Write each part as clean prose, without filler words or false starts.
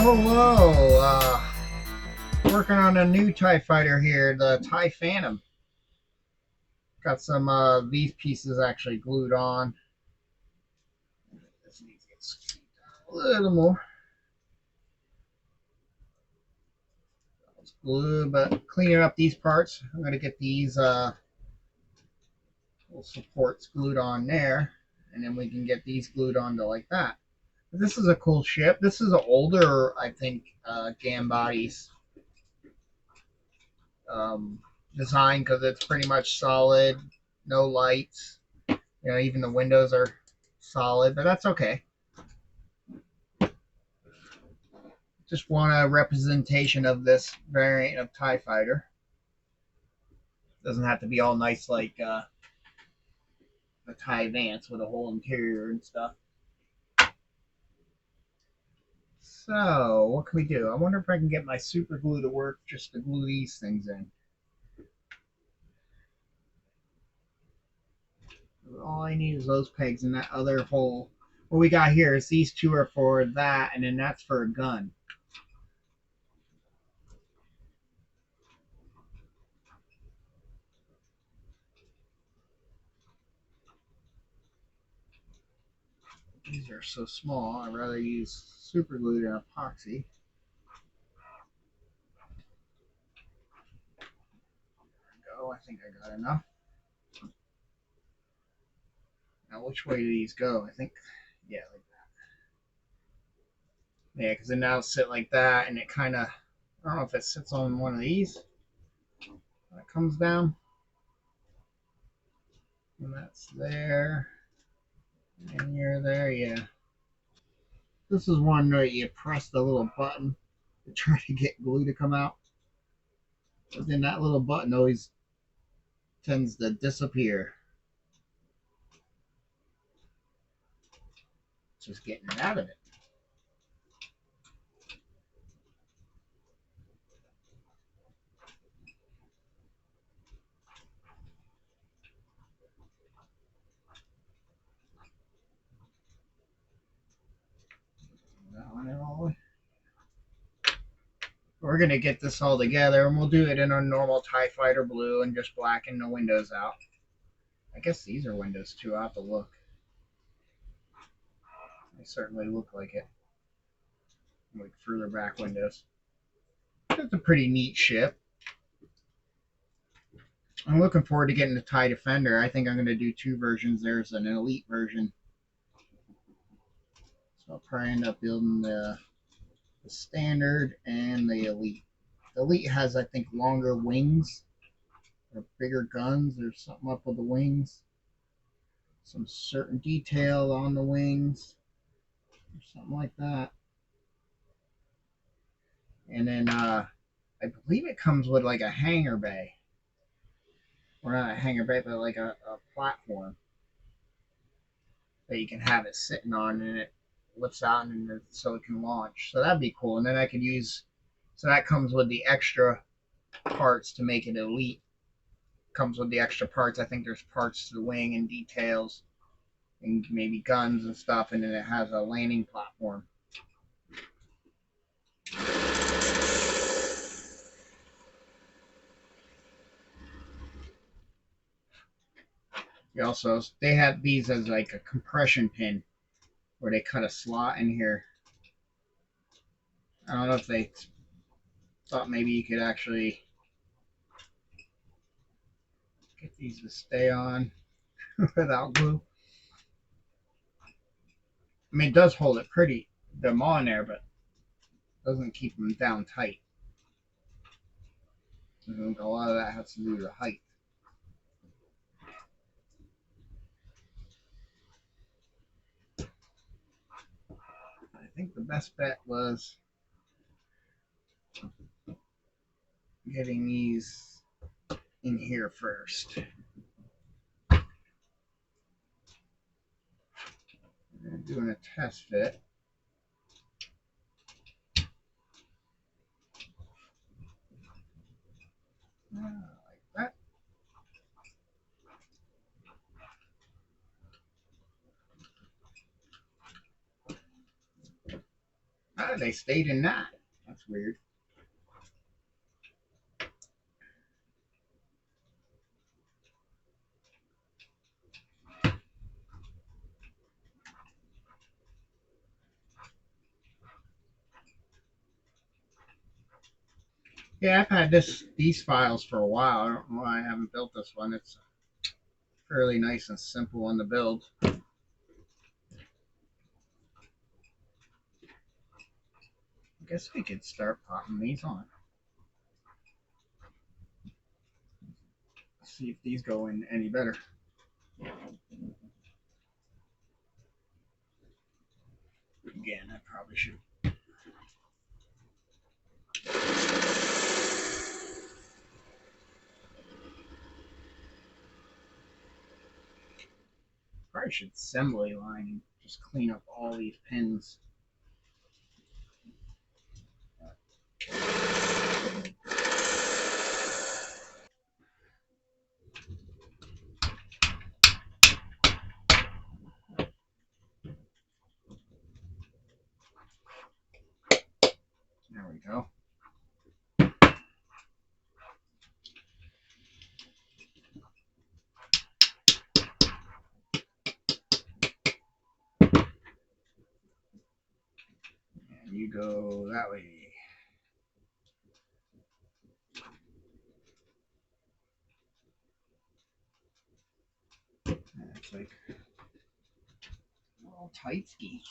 Hello. Working on a new TIE fighter here, the TIE Phantom. Got some these pieces actually glued on. This needs to get squeezed down a little more. It's glued, but cleaning up these parts, I'm going to get these little supports glued on there, and then we can get these glued onto like that. This is a cool ship. This is an older, I think, Gambody's um, design because it's pretty much solid, no lights. Even the windows are solid, but that's okay. Just want a representation of this variant of TIE Fighter. Doesn't have to be all nice like the TIE Advance with a whole interior and stuff. So, what can we do? I wonder if I can get my super glue to work just to glue these things in. All I need is those pegs and that other hole. What we got here is these two are for that, and then that's for a gun. These are so small, I'd rather use super glue than epoxy. Go, I think I got enough. Now, which way do these go? I think, yeah, like that. Yeah, because it now sit like that, and it kind of, I don't know if it sits on one of these. When it comes down, and that's there, and you're there, yeah. This is one where you press the little button to try to get glue to come out. But then that little button always tends to disappear. Just getting it out of it. That one all the way. We're gonna get this all together, and we'll do it in our normal TIE Fighter blue and just blacken the windows out. I guess these are windows too. I'll have to look. They certainly look like it. Like further back windows. It's a pretty neat ship. I'm looking forward to getting the TIE Defender. I think I'm going to do two versions. There's an elite version. So I'll probably end up building the standard and the elite. The elite has, I think, longer wings or bigger guns. There's something up with the wings. Some certain detail on the wings. Or something like that. And then I believe it comes with like a hangar bay. Or not a hangar bay, but like a platform that you can have it sitting on, and it lifts out and so it can launch. So that'd be cool. And then I could use. So that comes with the extra parts to make it elite. Comes with the extra parts. I think there's parts to the wing and details, and maybe guns and stuff. And then it has a landing platform. They have these as like a compression pin, where they cut a slot in here. I don't know if they thought maybe you could actually get these to stay on without glue. I mean, it does hold it pretty, them on there, but doesn't keep them down tight. I think a lot of that has to do with the height. I think the best bet was getting these in here first. And doing a test fit. Like that. out. They stayed in that. That's weird. Yeah, I've had these files for a while. I don't know why I haven't built this one. It's fairly nice and simple on the build. I guess we could start popping these on. See if these go in any better. Again, I probably should. Probably should assembly line and just clean up all these pins. There we go. And you go that way. And it's like all tight ski.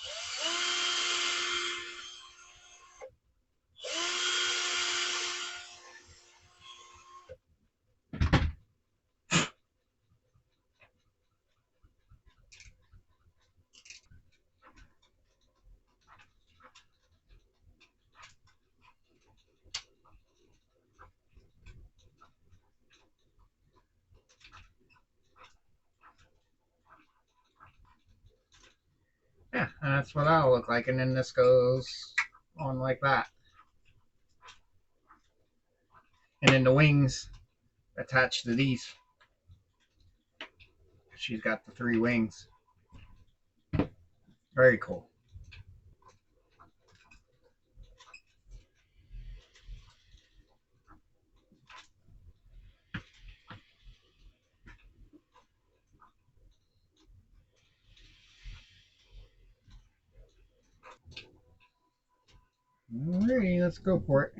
Yeah, and that's what that'll look like. And then this goes on like that. And then the wings attached to these. She's got the 3 wings. Very cool. Alrighty, let's go for it.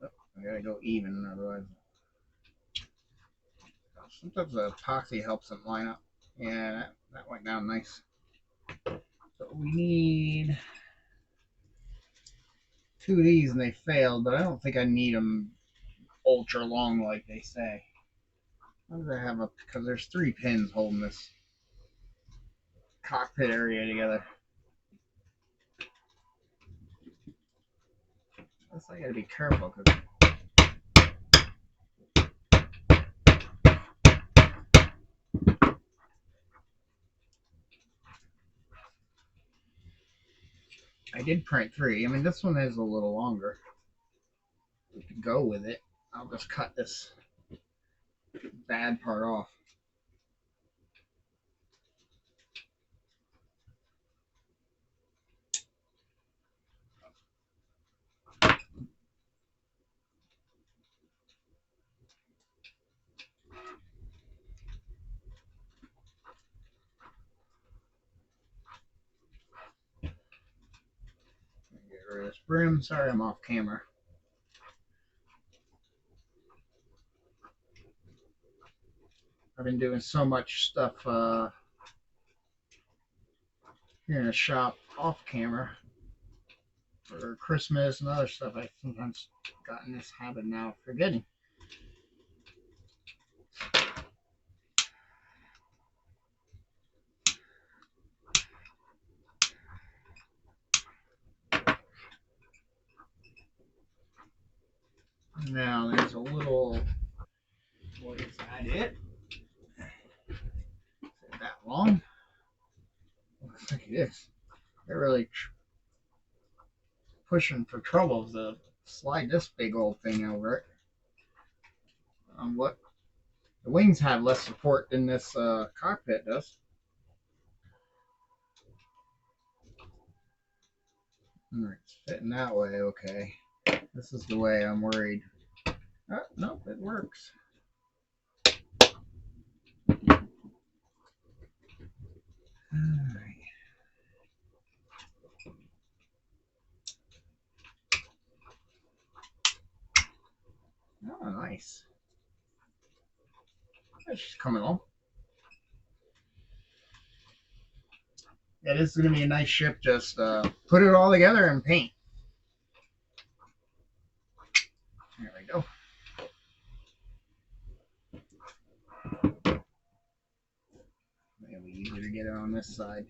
Oh, I gotta go even, otherwise. Sometimes the epoxy helps them line up. Yeah, that went down nice. So we need 2 of these, and they failed, but I don't think I need them ultra long like they say. What do I have up? Because there's 3 pins holding this cockpit area together. Guess I gotta be careful because I did print 3. I mean, this one is a little longer. To go with it, I'll just cut this bad part off. Get rid of this brim. Sorry, I'm off camera. I've been doing so much stuff here in the shop off camera for Christmas and other stuff. I sometimes got in this habit now of forgetting. Now there's a little. What is that? It? Is it that long? Looks like it is. They're really pushing for trouble to slide this big old thing over it. What the wings have less support than this cockpit does. It's fitting that way, okay. This is the way I'm worried. Oh, nope, it works. Alright. Oh, nice. She's coming on. Yeah, this is going to be a nice ship. Just put it all together and paint. There we go. Maybe easier to get it on this side.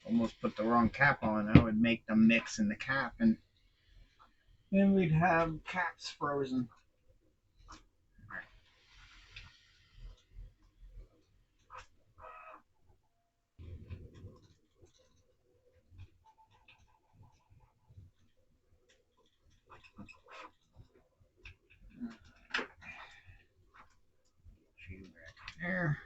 Almost put the wrong cap on. That would make them mix in the cap, and then we'd have caps frozen. There.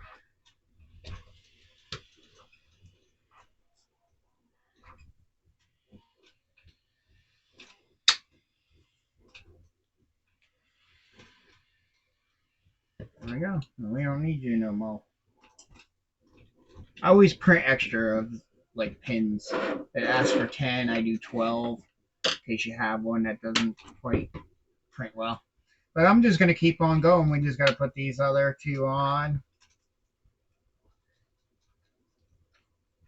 There we go. We don't need you no more. I always print extra of like pins. It asks for 10, I do 12 in case you have one that doesn't quite print well. But I'm just gonna keep on going. We just gotta put these other two on.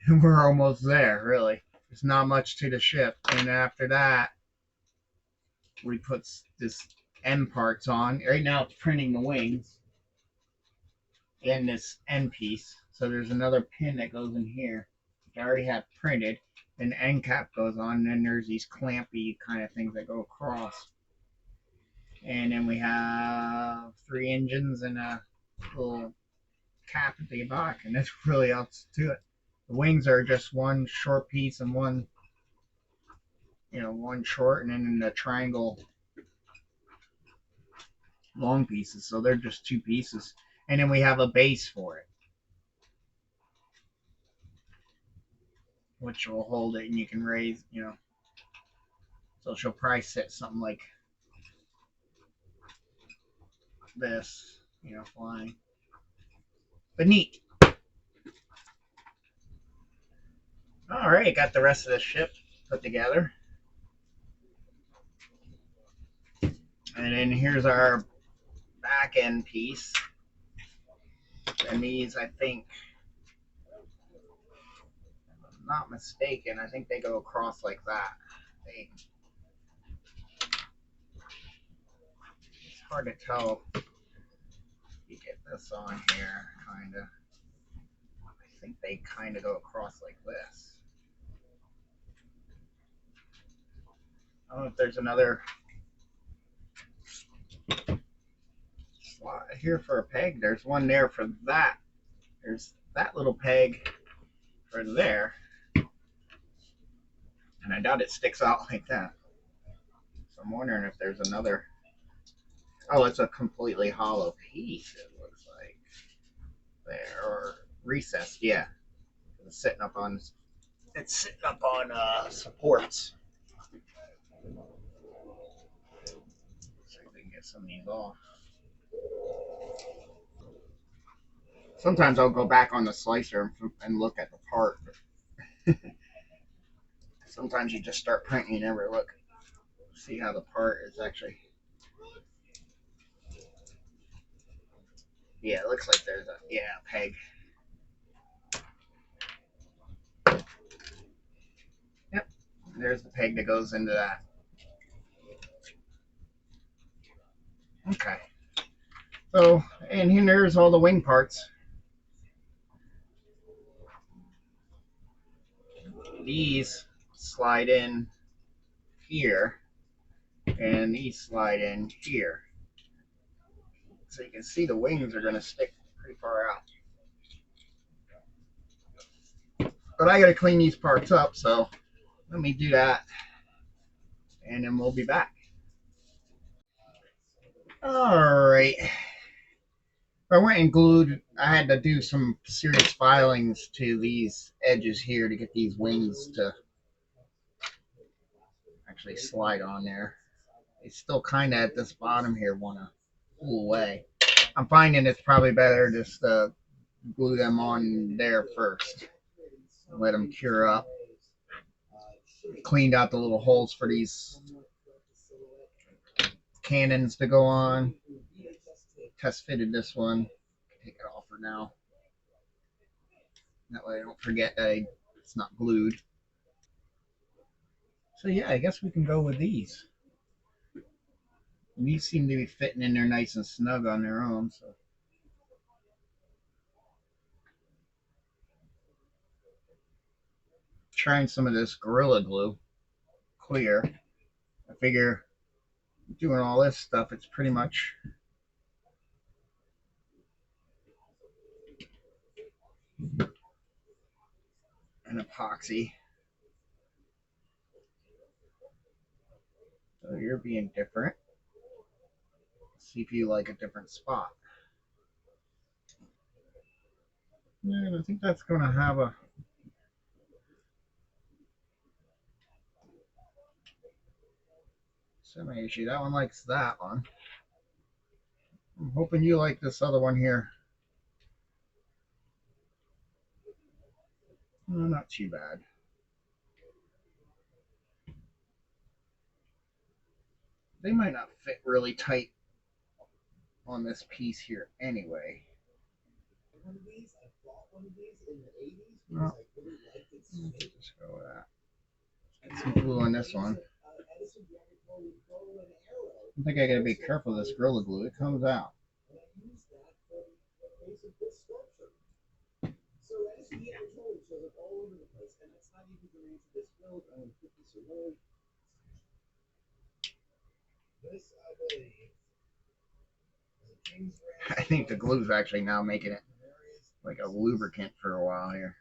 And we're almost there, really. There's not much to the ship. And after that, we put this end parts on. Right now it's printing the wings and this end piece. So there's another pin that goes in here, which I already have printed. And the end cap goes on, and then there's these clampy kind of things that go across. And then we have 3 engines and a little cap at the back, and that's really all to it. The wings are just one short piece and one, one short, and then in the triangle long pieces. So they're just 2 pieces. And then we have a base for it, which will hold it, and you can raise, So she'll probably sit something like this, flying. But neat. All right, got the rest of the ship put together. And then here's our back end piece. And these, I think, if I'm not mistaken, I think they go across like that. It's hard to tell. You get this on here, kind of. I think they kind of go across like this. I don't know if there's another slot here for a peg. There's one there for that. There's that little peg for there. And I doubt it sticks out like that. So I'm wondering if there's another. Oh, it's a completely hollow piece, it looks like. There, or recessed, yeah. It's sitting up on supports. See if we can get some of these off. Sometimes I'll go back on the slicer and look at the part. Sometimes you just start printing, you never look. See how the part is actually. Yeah, it looks like there's a peg. Yep, there's the peg that goes into that. Okay. So, and here there's all the wing parts. These slide in here, and these slide in here. So you can see the wings are going to stick pretty far out. But I got to clean these parts up, so let me do that, and then we'll be back. All right. I went and glued. I had to do some serious filings to these edges here to get these wings to actually slide on there. They still kind of at this bottom here want to pull away. I'm finding it's probably better just to glue them on there first. Let them cure up. Cleaned out the little holes for these cannons to go on. Test fitted this one. Take it off for now. That way I don't forget that it's not glued. So yeah, I guess we can go with these. And these seem to be fitting in there nice and snug on their own. So trying some of this Gorilla Glue clear. I figure doing all this stuff, it's pretty much an epoxy. So you're being different. See if you like a different spot. Yeah, I think that's going to have a semi issue. That one likes that one. I'm hoping you like this other one here. Not too bad. They might not fit really tight on this piece here anyway. No, just go with that. Get some glue on this one. I think I gotta be careful with this Gorilla Glue. It comes out. I think the glue's actually now making it like a lubricant for a while here.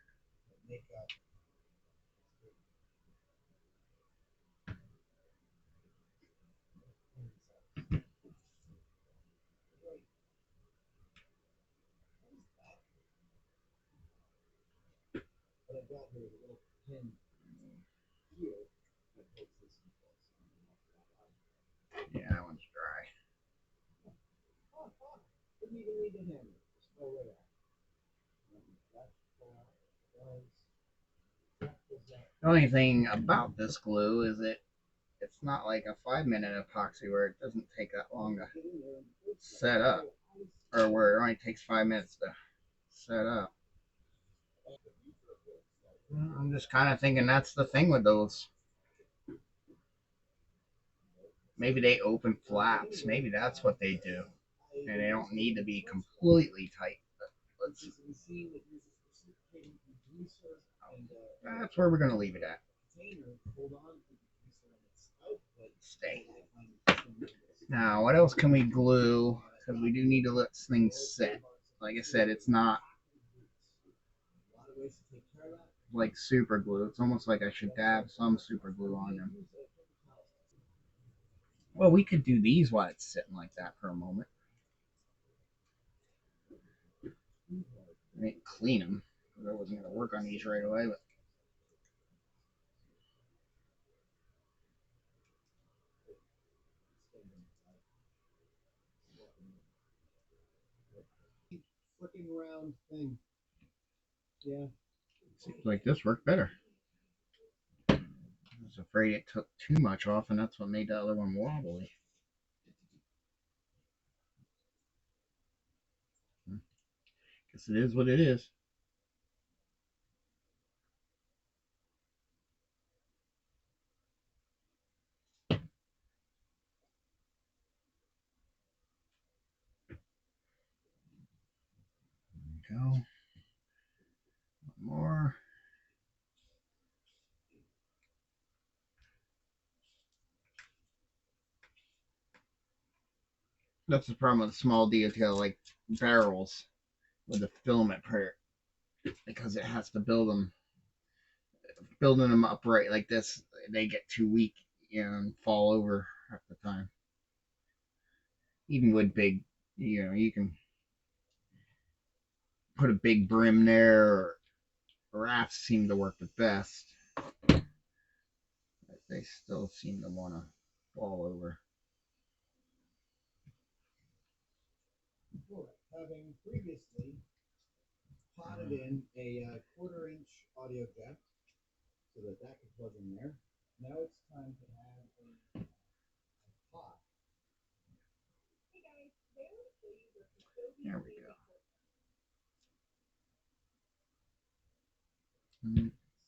Yeah, that one's dry. The only thing about this glue is it's not like a 5 minute epoxy where it doesn't take that long to set up, or where it only takes 5 minutes to set up. I'm just kind of thinking that's the thing with those. Maybe they open flaps. Maybe that's what they do, and they don't need to be completely tight. Let's, that's where we're gonna leave it at. Stay. Now, what else can we glue? Because we do need to let this thing sit. Like I said, it's not like super glue. It's almost like I should dab some super glue on them. Well, we could do these while it's sitting like that for a moment. I didn't clean them because I wasn't going to work on these right away. But seems like this worked better. I was afraid it took too much off, and that's what made the other one wobbly. Guess it is what it is. There we go. One more. That's the problem with small detail like barrels with the filament part, because it has to building them upright like this. They get too weak, and fall over half the time. Even with big, you can put a big brim there. Rafts seem to work the best. But they still seem to want to fall over. Having previously potted in a quarter-inch audio jack so that could plug in there. Now it's time to add a pot. There we go.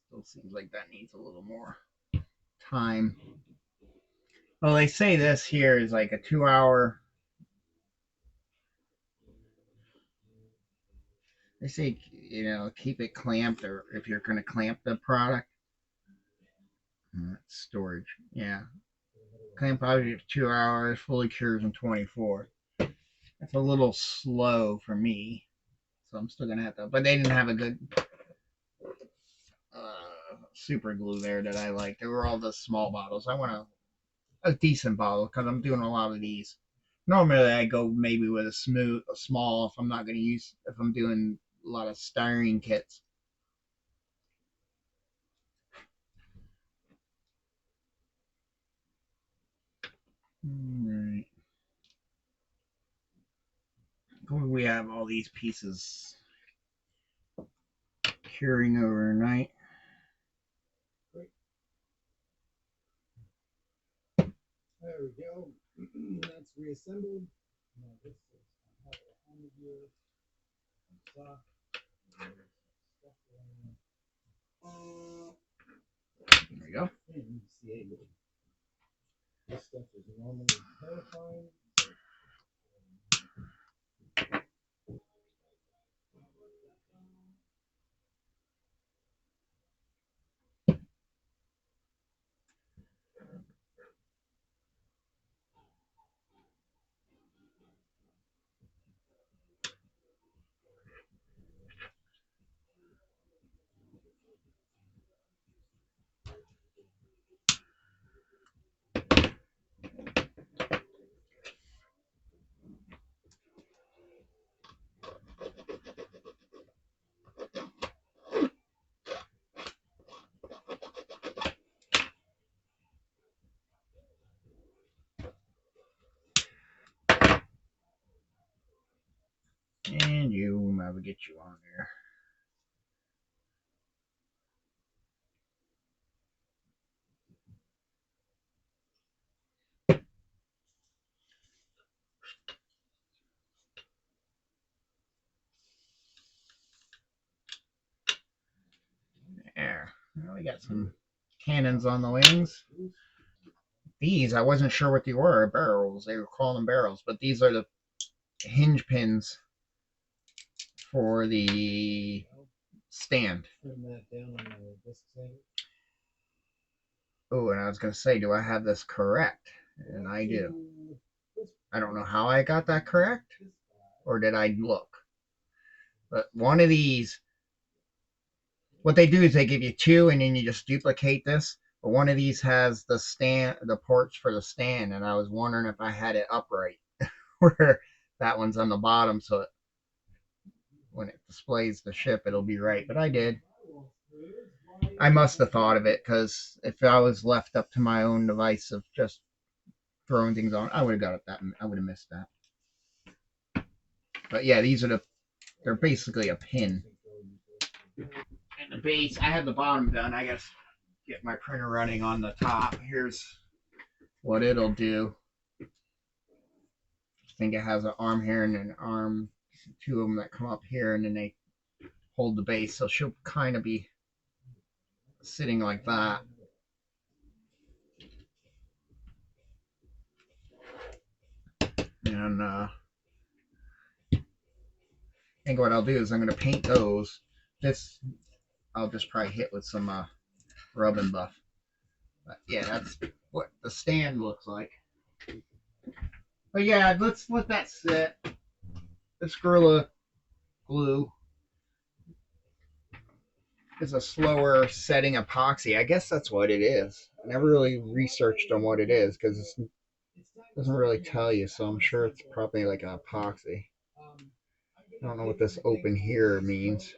Still seems like that needs a little more time. Well, they say this here is like a 2 hour. They say, keep it clamped, or if you're going to clamp the product. Storage. Yeah. Clamp object for 2 hours, fully cures in 24. That's a little slow for me. So I'm still going to have to. But they didn't have a good super glue there that I like. They were all the small bottles. I want a decent bottle because I'm doing a lot of these. Normally I go maybe with a small if I'm not going to if I'm doing a lot of styrene kits. All right. We have all these pieces curing overnight. There we go. That's reassembled. Now this is how it here. There we go. This stuff is normally terrifying. And I will get you on there. There. Well, we got some cannons on the wings. These, I wasn't sure what they were. Barrels. They were calling them barrels, but these are the hinge pins for the stand. Oh, and I was going to say, do I have this correct? And I do. I don't know how I got that correct, or did I look? But one of these, what they do is they give you two, and then you just duplicate this. But one of these has the ports for the stand, and I was wondering if I had it upright, where that one's on the bottom, so when it displays the ship, it'll be right. But I did. I must have thought of it because if I was left up to my own device of just throwing things on, I would have got it that. I would have missed that. But yeah, they're basically a pin. And the base, I have the bottom done. I guess get my printer running on the top. Here's what it'll do. I think it has an arm here and an arm, two of them that come up here, and then they hold the base. So she'll kind of be sitting like that. And I think what I'll do is I'm going to paint those. This I'll just probably hit with some rub and buff. But yeah, that's what the stand looks like. But yeah, let's let that sit. This Gorilla Glue is a slower setting epoxy. I guess that's what it is. I never really researched on what it is because it doesn't really tell you, so I'm sure it's probably like an epoxy. I don't know what this open here means.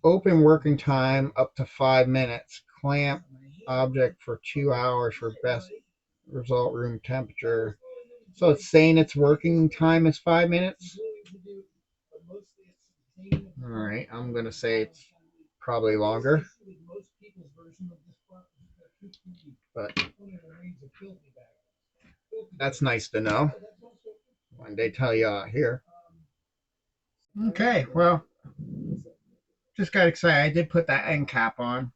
Open working time up to 5 minutes. Clamp object for 2 hours for best result room temperature. So it's saying its working time is 5 minutes. All right, I'm gonna say it's probably longer, but that's nice to know when they tell you out here. Okay, well, just got excited. I did put that end cap on.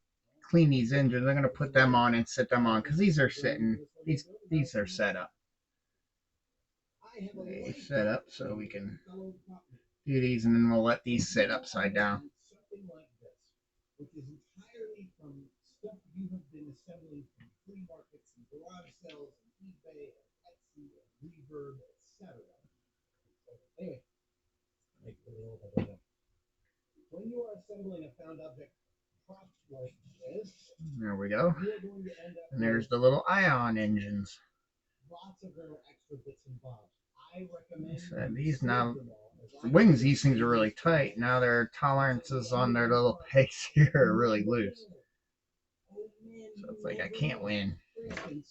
Clean these engines. I'm gonna put them on and sit them on because these are sitting. These are set up. They set up so we can do these, and then we'll let these sit upside down. There we go. And there's the little ion engines. So these now, the wings, these things are really tight. Now their tolerances on their little pegs here are really loose. So it's like I can't win. You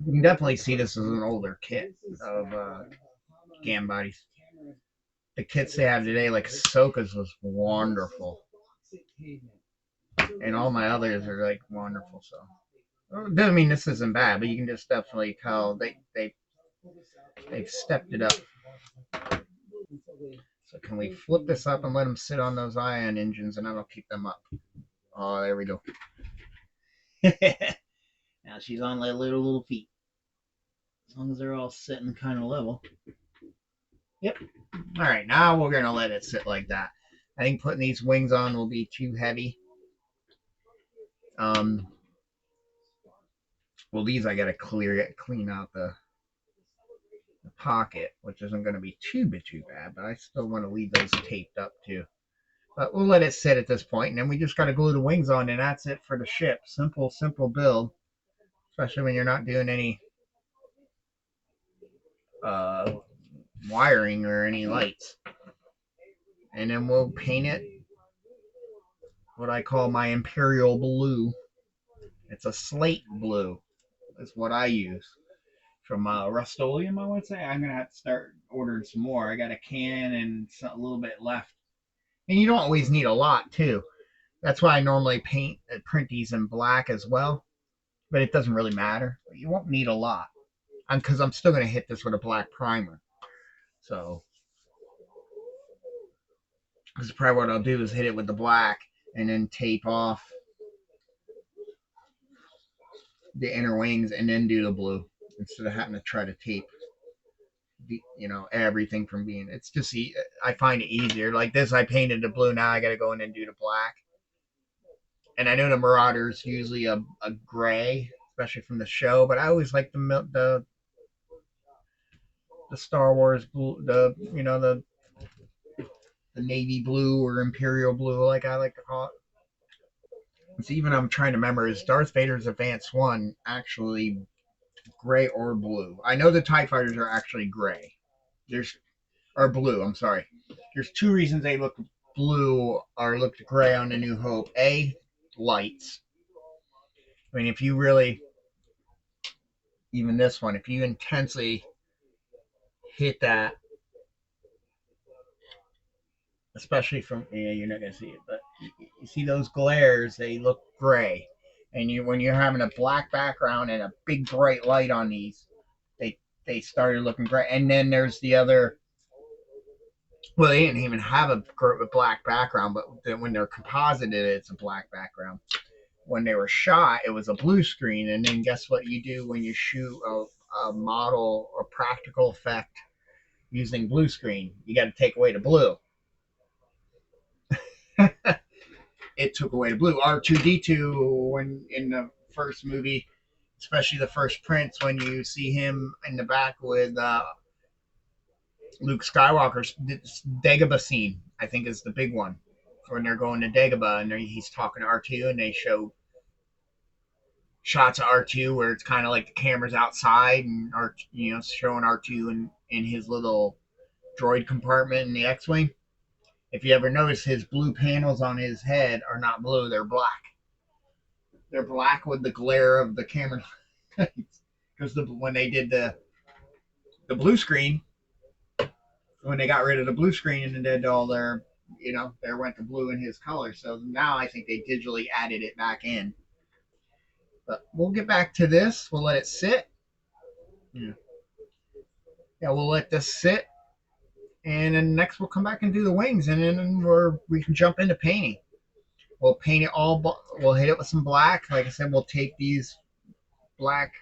can definitely see this as an older kit of Gambody's. The kits they have today, like Ahsoka's, was wonderful, and all my others are like wonderful. So doesn't mean this isn't bad, but you can just definitely tell they've stepped it up. So can we flip this up and let them sit on those ion engines, and that'll keep them up? Oh, there we go. Now she's on like little feet. As long as they're all sitting kind of level. Yep. All right, now we're gonna let it sit like that. I think putting these wings on will be too heavy. Well, these I gotta clean out the pocket, which isn't gonna be too bad, but I still want to leave those taped up too. But we'll let it sit at this point, and then we just gotta glue the wings on, and that's it for the ship. Simple build, especially when you're not doing any uh, wiring or any lights. And then we'll paint it what I call my Imperial Blue. It's a slate blue. That's what I use. From Rust-Oleum, I would say. I'm going to have to start ordering some more. I got a can and a little bit left. And you don't always need a lot, too. That's why I normally print these in black as well. But it doesn't really matter. You won't need a lot. Because I'm still going to hit this with a black primer. So this is probably what I'll do is hit it with the black and then tape off the inner wings and then do the blue instead of having to try to tape everything from being. It's just I find it easier. Like this, I painted the blue. Now I got to go in and do the black. And I know the Marauder's usually a gray, especially from the show, but I always like the Star Wars blue, the navy blue or Imperial blue, like I like to call it. It's even I'm trying to remember, is Darth Vader's Advanced One actually gray or blue? I know the TIE Fighters are actually gray. Or blue, I'm sorry. There's two reasons they look blue or looked gray on the New Hope. A, lights. I mean, if you really, even this one, if you intensely hit that, especially from, you're not going to see it, but you see those glares, they look gray. And when you're having a black background and a big bright light on these, they started looking gray. And then there's the other. Well, they didn't even have a black background, but when they're composited, it's a black background. When they were shot, it was a blue screen. And then guess what you do when you shoot a model or practical effect using blue screen? You got to take away the blue. It took away the blue. R2D2, when in the first movie, especially the first Prince, when you see him in the back with Luke Skywalker's Dagobah scene, I think is the big one. When they're going to Dagobah and he's talking to R2 and they show shots of R2 where it's kind of like the camera's outside and showing R2 in his little droid compartment in the X-wing. If you ever notice, his blue panels on his head are not blue; they're black. They're black with the glare of the camera because when they did the blue screen, when they got rid of the blue screen and did all their, they went to blue in his color. So now I think they digitally added it back in. But we'll get back to this. We'll let it sit. Yeah, yeah, we'll let this sit, and then next we'll come back and do the wings, and then we can jump into painting. We'll paint it all. We'll hit it with some black. Like I said, we'll take these black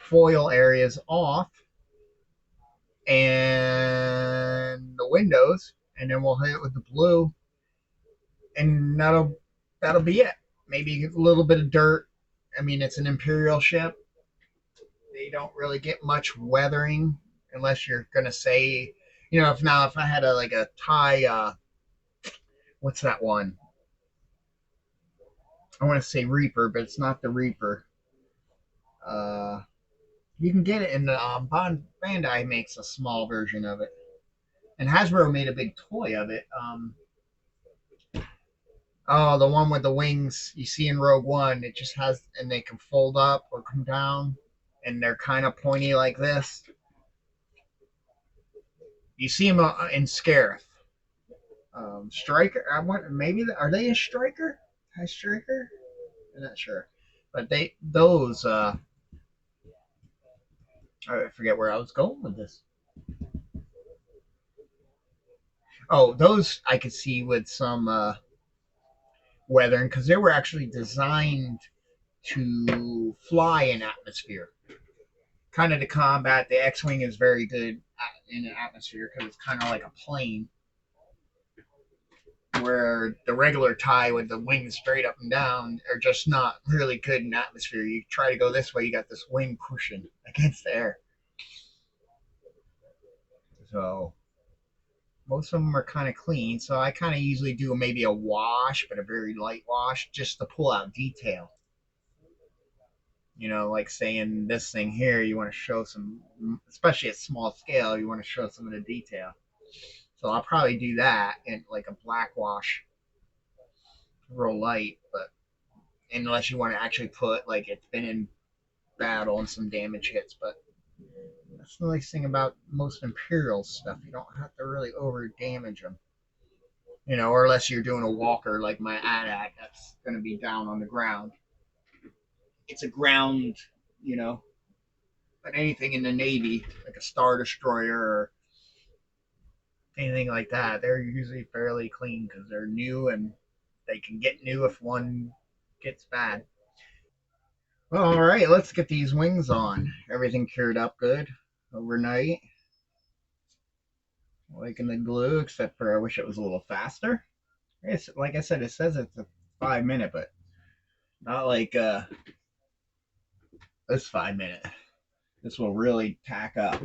foil areas off and the windows, and then we'll hit it with the blue, and that'll be it. Maybe a little bit of dirt. I mean, it's an Imperial ship. They don't really get much weathering unless you're gonna say, if I had a tie, what's that one? I want to say Reaper, but it's not the Reaper. Uh, you can get it in the Bandai makes a small version of it, and Hasbro made a big toy of it. Oh, the one with the wings you see in Rogue One. It just has, and they can fold up or come down, and they're kind of pointy like this. You see them in Scarif. Striker, I want maybe are they a striker? High striker? I'm not sure, but those. I forget where I was going with this. Oh, those I could see with some weathering because they were actually designed to fly in atmosphere. Kind of to combat the X-wing is very good in an atmosphere because it's kind of like a plane, where the regular tie with the wings straight up and down are just not really good in atmosphere. You try to go this way, you got this wing pushing against the air. So most of them are kind of clean. So I kind of usually do maybe a wash, but a very light wash, just to pull out detail. Like saying this thing here, you want to show some, especially at small scale, you want to show some of the detail. So I'll probably do that in like a black wash, real light, but unless you want to actually put like it's been in battle and some damage hits. But that's the nice thing about most Imperial stuff. You don't have to really over damage them. Or unless you're doing a walker like my AT-AT, that's going to be down on the ground. It's a ground, you know, but anything in the Navy, like a Star Destroyer or anything like that, they're usually fairly clean because they're new and they can get new if one gets bad. Well, all right, let's get these wings on. Everything cured up good overnight. Liking the glue, except for I wish it was a little faster. It's like I said, it says it's a 5 minute, but not like this 5 minute. This will really tack up.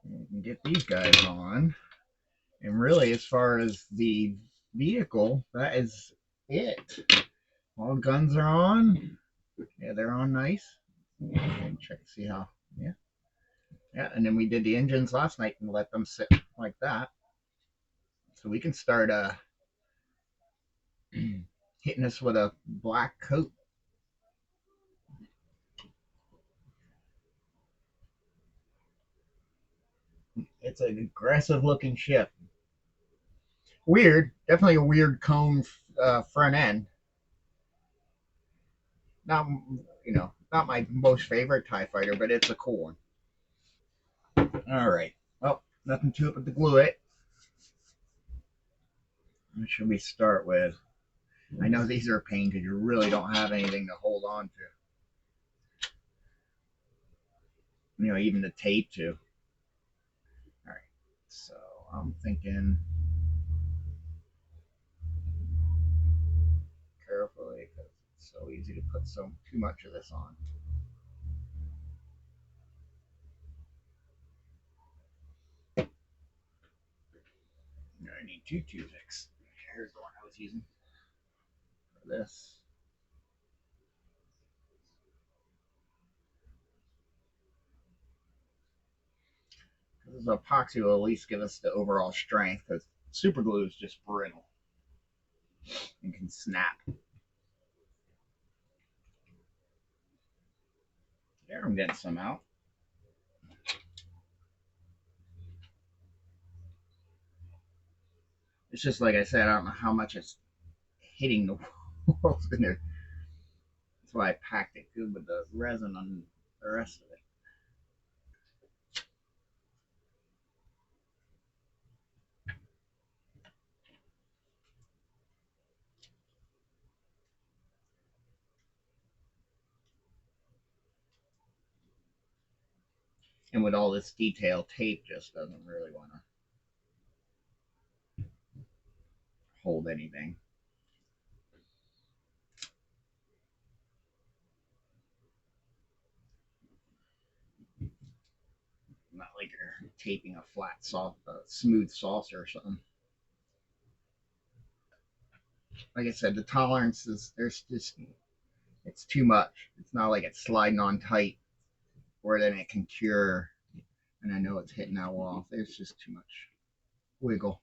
You can get these guys on, and really, as far as the vehicle, that is it. All guns are on. Yeah, they're on nice. Check see how. Yeah, yeah. And then we did the engines last night and let them sit like that, so we can start hitting us with a black coat. It's an aggressive looking ship. Weird, definitely a weird cone front end. Not not my most favorite Tie Fighter, but it's a cool one. All right. Well, nothing to it but to glue it. What should we start with? I know these are a pain because you really don't have anything to hold on to. Even the tape too. All right. So I'm thinking carefully because it's so easy to put too much of this on. I need two toothpicks. Here's the one I was using for this. This epoxy will at least give us the overall strength because super glue is just brittle and can snap. There, I'm getting some out. It's just like I said, I don't know how much it's hitting the walls in there. That's why I packed it good with the resin on the rest of it. And with all this detail, tape just doesn't really want to hold anything. Not like you're taping a flat, soft, smooth saucer or something. Like I said, the tolerance is there's just it's too much. It's not like it's sliding on tight where then it can cure. And I know it's hitting that wall. There's just too much wiggle.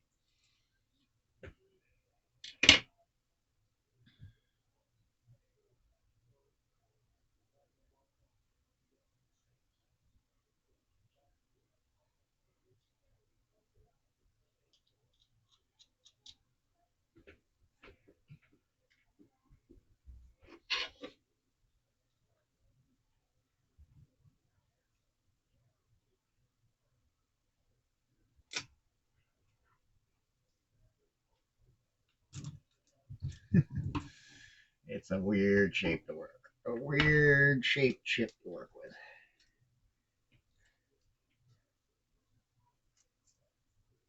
It's a weird shape to work. A weird shaped chip to work with.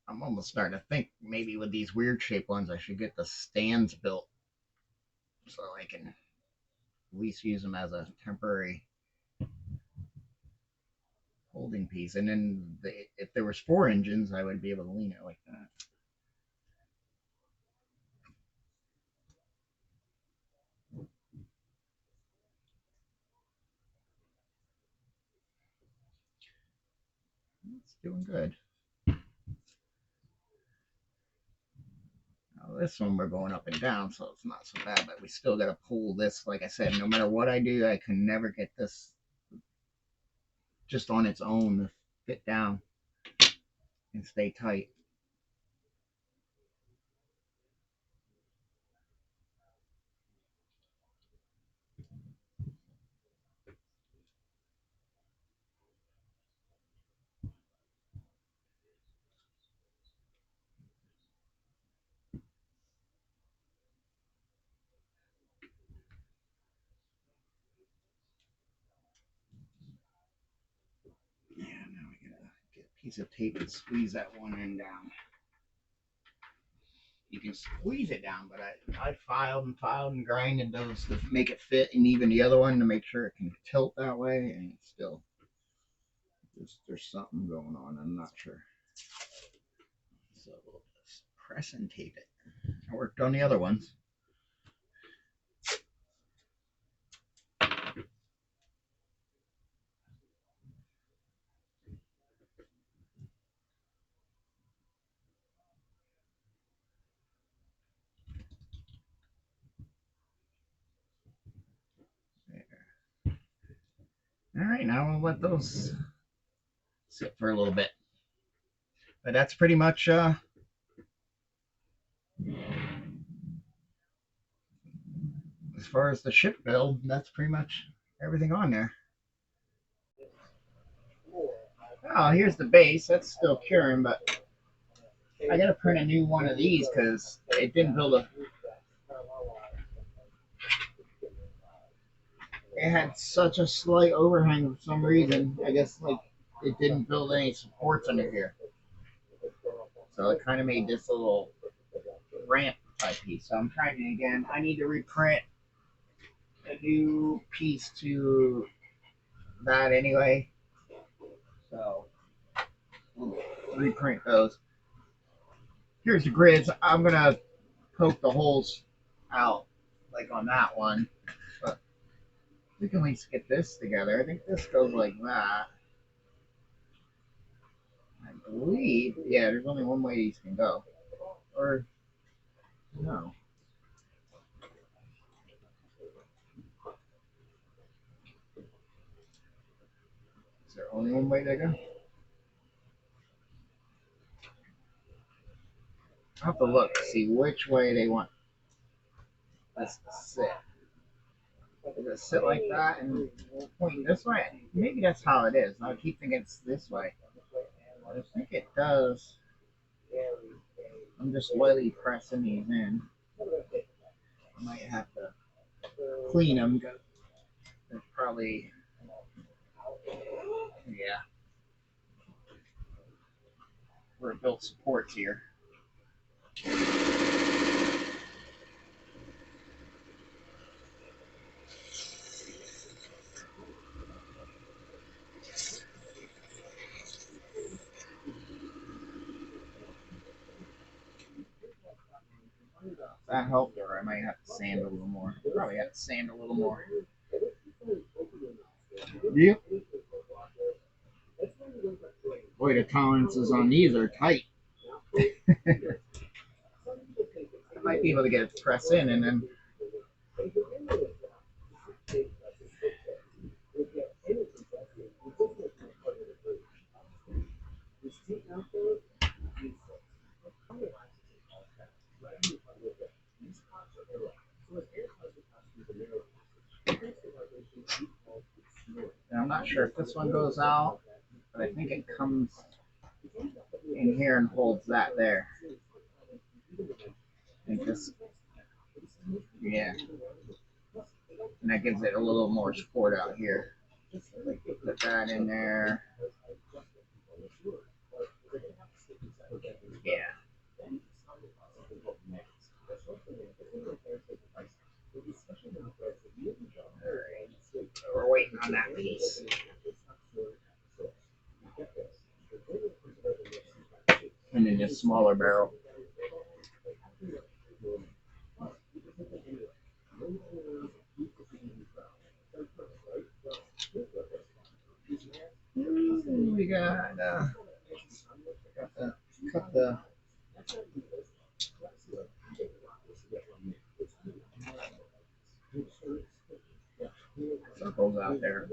I'm almost starting to think maybe with these weird shaped ones I should get the stands built so I can at least use them as a temporary holding piece. And then if there was four engines, I would be able to lean it like that. It's doing good. Now this one we're going up and down, so it's not so bad. But we still got to pull this. Like I said, no matter what I do, I can never get this just on its own to fit down and stay tight. Yeah, now we gotta get a piece of tape and squeeze that one end down. You can squeeze it down, but I filed and grinded those to make it fit, and even the other one to make sure it can tilt that way, and it's still there's something going on. I'm not sure. So we'll just press and tape it. I worked on the other ones. There. All right, now we'll let those sit for a little bit. But that's pretty much as far as the ship build. That's pretty much everything on there. Oh, here's the base. That's still curing, but I gotta print a new one of these because it didn't build a. It had such a slight overhang for some reason. I guess like it didn't build any supports under here, so it kind of made this little ramp type piece. So I'm trying it again. I need to reprint a new piece to that anyway. So we'll reprint those. Here's the grids. I'm gonna poke the holes out like on that one, but we can at least get this together. I think this goes like that. I believe, yeah, there's only one way these can go. Or, no. Is there only one way they go? I'll have to look to see which way they want this to sit. Does it sit like that and point this way? Maybe that's how it is. I keep thinking it's this way. I think it does. I'm just lightly pressing these in. I might have to clean them. There's probably, yeah, where it built supports here. That helped, or I might have to sand a little more. Probably have to sand a little more. Yep. Boy, the tolerances on these are tight. I might be able to get it to press in and then. And I'm not sure if this one goes out, but I think it comes in here and holds that there. I think this, yeah. And that gives it a little more support out here. Put that in there. Yeah. Alright. So we're waiting on that piece. And then this smaller barrel. We got, cut the circles out there.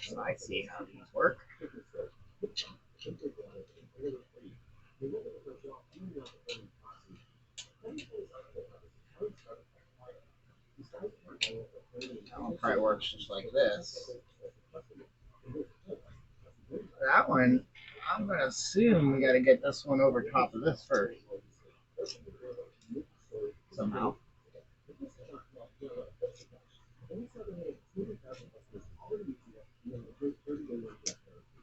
So I see how these work. That one probably works just like this. That one, I'm gonna assume we gotta get this one over top of this first. Somehow.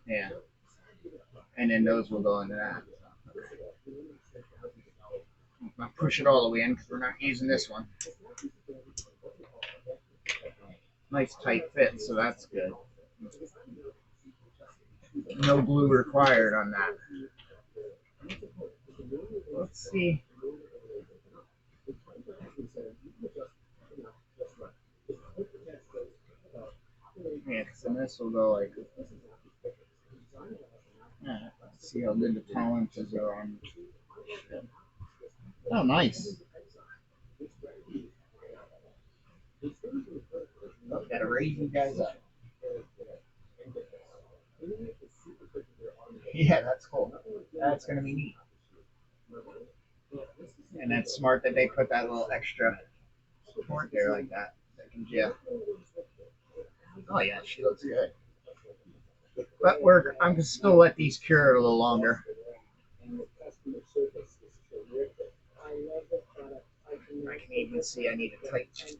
Yeah. And then those will go into that. I'll push it all the way in because we're not using this one. Nice tight fit, so that's good. No glue required on that. Let's see. Yeah, because then this will go like. Yeah, let's see how good the tolerances are on. Oh, nice. Oh, gotta raise you guys up. Yeah, that's cool. That's gonna be neat. And that's smart that they put that little extra support there like that. Yeah. Oh yeah, she looks good. But I'm gonna still let these cure a little longer. I can even see I need a tight.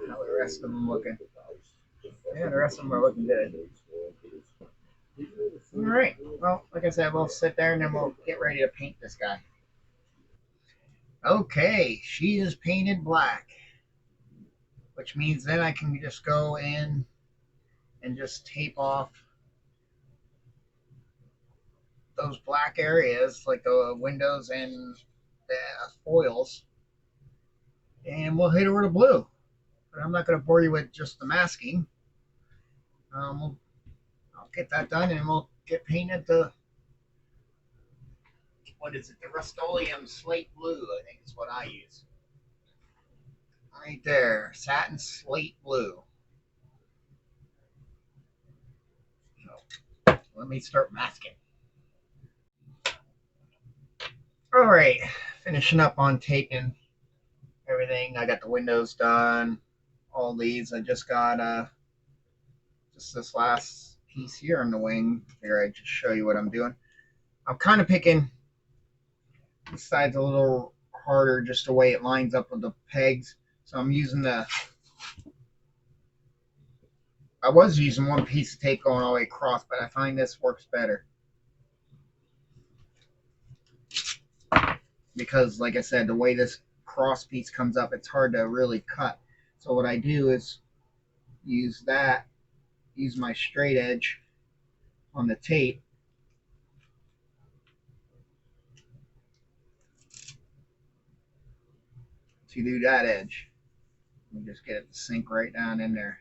How the rest of them looking? Yeah, the rest of them are looking good. All right. Well, like I said, we'll sit there and then we'll get ready to paint this guy. Okay, she is painted black, which means then I can just go in and just tape off those black areas, like the windows and the foils, and we'll hit her with a blue. But I'm not going to bore you with just the masking. I'll get that done, and we'll get painted the, what is it, the Rust-Oleum slate blue, I think is what I use. Right there, satin slate blue. So let me start masking. All right, finishing up on taping everything. I got the windows done, all these. I just got just this last piece here on the wing. Here, I just show you what I'm doing. I'm kind of picking this side's a little harder, just the way it lines up with the pegs. So I'm using I was using one piece of tape going all the way across, but I find this works better. Because, like I said, the way this cross piece comes up, it's hard to really cut. So what I do is use my straight edge on the tape to do that edge. And just get it to sink right down in there.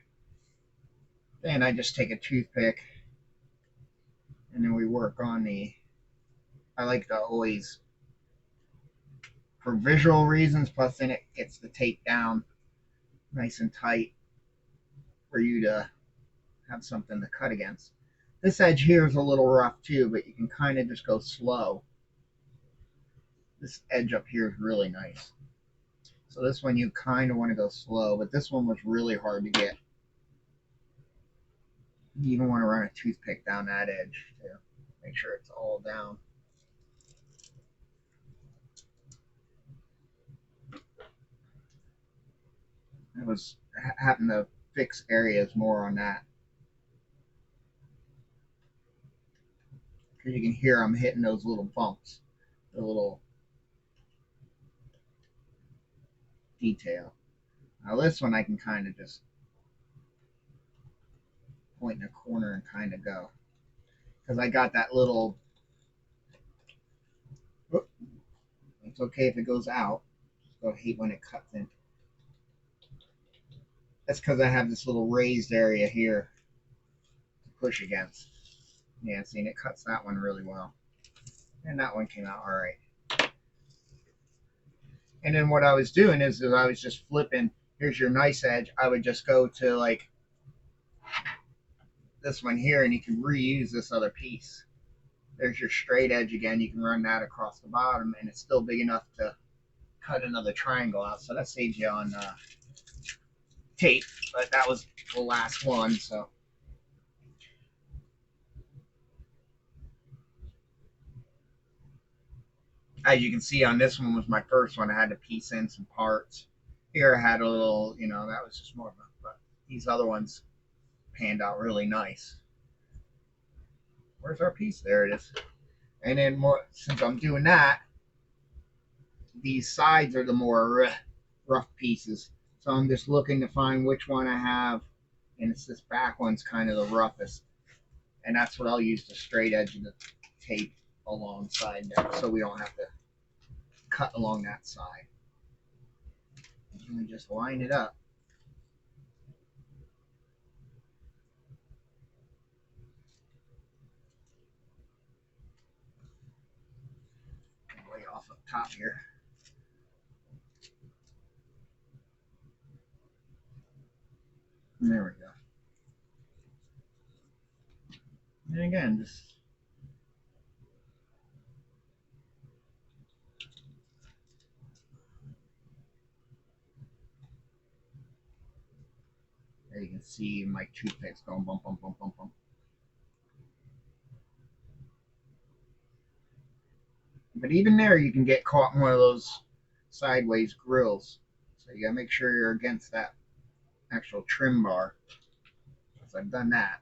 Then I just take a toothpick and then we work on I like to always, for visual reasons, plus then it gets the tape down nice and tight for you to have something to cut against. This edge here is a little rough too, but you can kind of just go slow. This edge up here is really nice. So this one you kind of want to go slow, but this one was really hard to get. You even want to run a toothpick down that edge to make sure it's all down. I was having to fix areas more on that. Because you can hear I'm hitting those little bumps, the little detail. Now this one I can kind of just point in a corner and kind of go. Because I got that little, it's okay if it goes out. I hate when it cuts in. That's because I have this little raised area here to push against. Yeah, see, and it cuts that one really well. And that one came out all right. And then what I was doing is I was just flipping. Here's your nice edge. I would just go to like this one here, and you can reuse this other piece. There's your straight edge again. You can run that across the bottom, and it's still big enough to cut another triangle out. So that saves you on tape. But that was the last one, so. As you can see on this one was my first one. I had to piece in some parts. Here I had a little, that was just more of a, but these other ones panned out really nice. Where's our piece? There it is. And then more, since I'm doing that, these sides are the more rough pieces. So I'm just looking to find which one I have, and it's this back one's kind of the roughest. And that's what I'll use the straight edge of the tape alongside there, so we don't have to cut along that side. And we just line it up. Way off up top here. And there we go. And again, just there you can see my toothpicks going bump, bump, bump, bump, bump. But even there, you can get caught in one of those sideways grills. So you gotta make sure you're against that actual trim bar. So I've done that.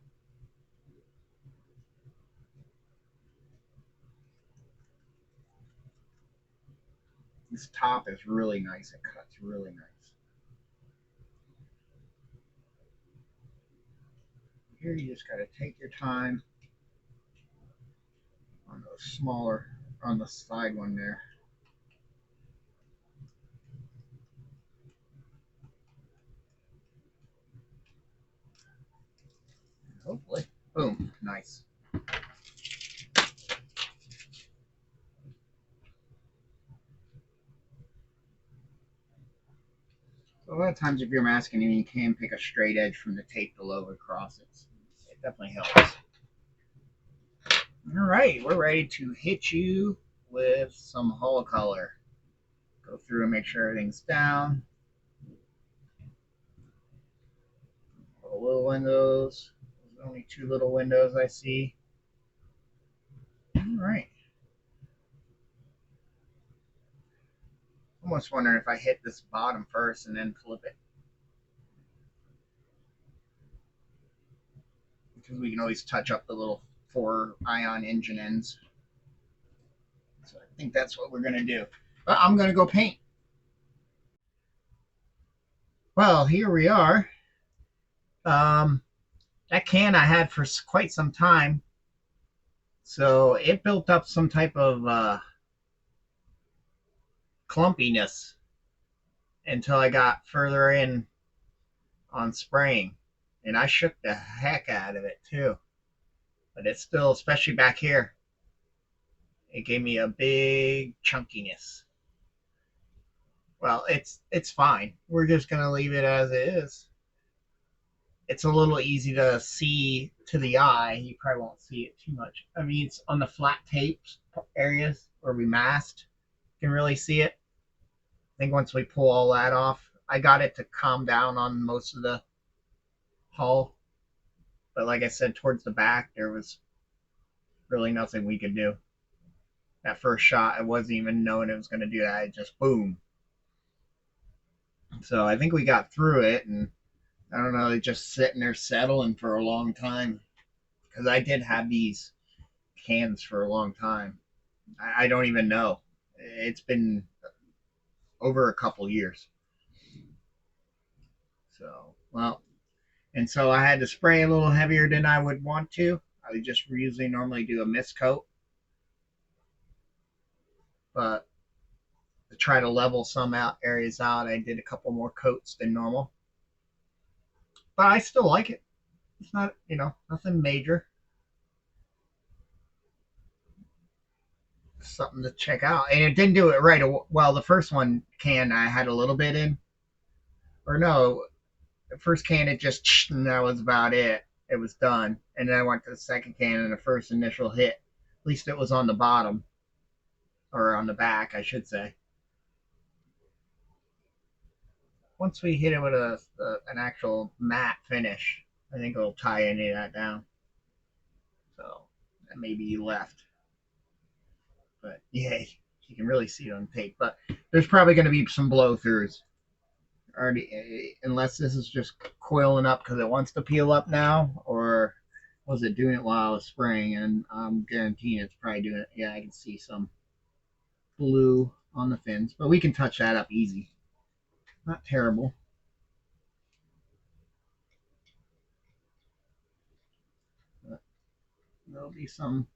This top is really nice. It cuts really nice. Here you just got to take your time on those smaller, on the side one there. Hopefully. Boom. Nice. So a lot of times if you're masking, you can pick a straight edge from the tape to load across it. It definitely helps. All right, we're ready to hit you with some hull color. Go through and make sure everything's down. Little windows. There's only two little windows I see. All right. Almost wondering if I hit this bottom first and then flip it. Because we can always touch up the little 4-ion engine ends. So I think that's what we're going to do. But I'm going to go paint. Well, here we are. That can I had for quite some time. So it built up some type of clumpiness until I got further in on spraying. And I shook the heck out of it too. But it's still, especially back here, it gave me a big chunkiness. Well, it's fine. We're just gonna leave it as it is. It's a little easy to see to the eye. You probably won't see it too much. I mean, it's on the flat tapes areas where we masked. You can really see it. I think once we pull all that off, I got it to calm down on most of the hull. But like I said, towards the back, there was really nothing we could do. That first shot, I wasn't even knowing it was going to do that. It just boom. So I think we got through it, and I don't know, just sitting there settling for a long time. Because I did have these cans for a long time. I don't even know. It's been over a couple years. So, well, and so I had to spray a little heavier than I would want to. I would just usually normally do a mist coat, but to try to level some out areas out, I did a couple more coats than normal. But I still like it. It's not, nothing major. Something to check out. And it didn't do it right. Well, the first one can I had a little bit in, or no, the first can it just and that was about it. It was done. And then I went to the second can and the first initial hit. At least it was on the bottom or on the back, I should say. Once we hit it with an actual matte finish, I think it'll tie any of that down. So that may be left. But yeah, you can really see it on tape. But there's probably going to be some blow throughs. Already, unless this is just coiling up because it wants to peel up now, or was it doing it while I was spraying? And I'm guaranteeing it's probably doing it. Yeah, I can see some blue on the fins, but we can touch that up easy. Not terrible. But there'll be some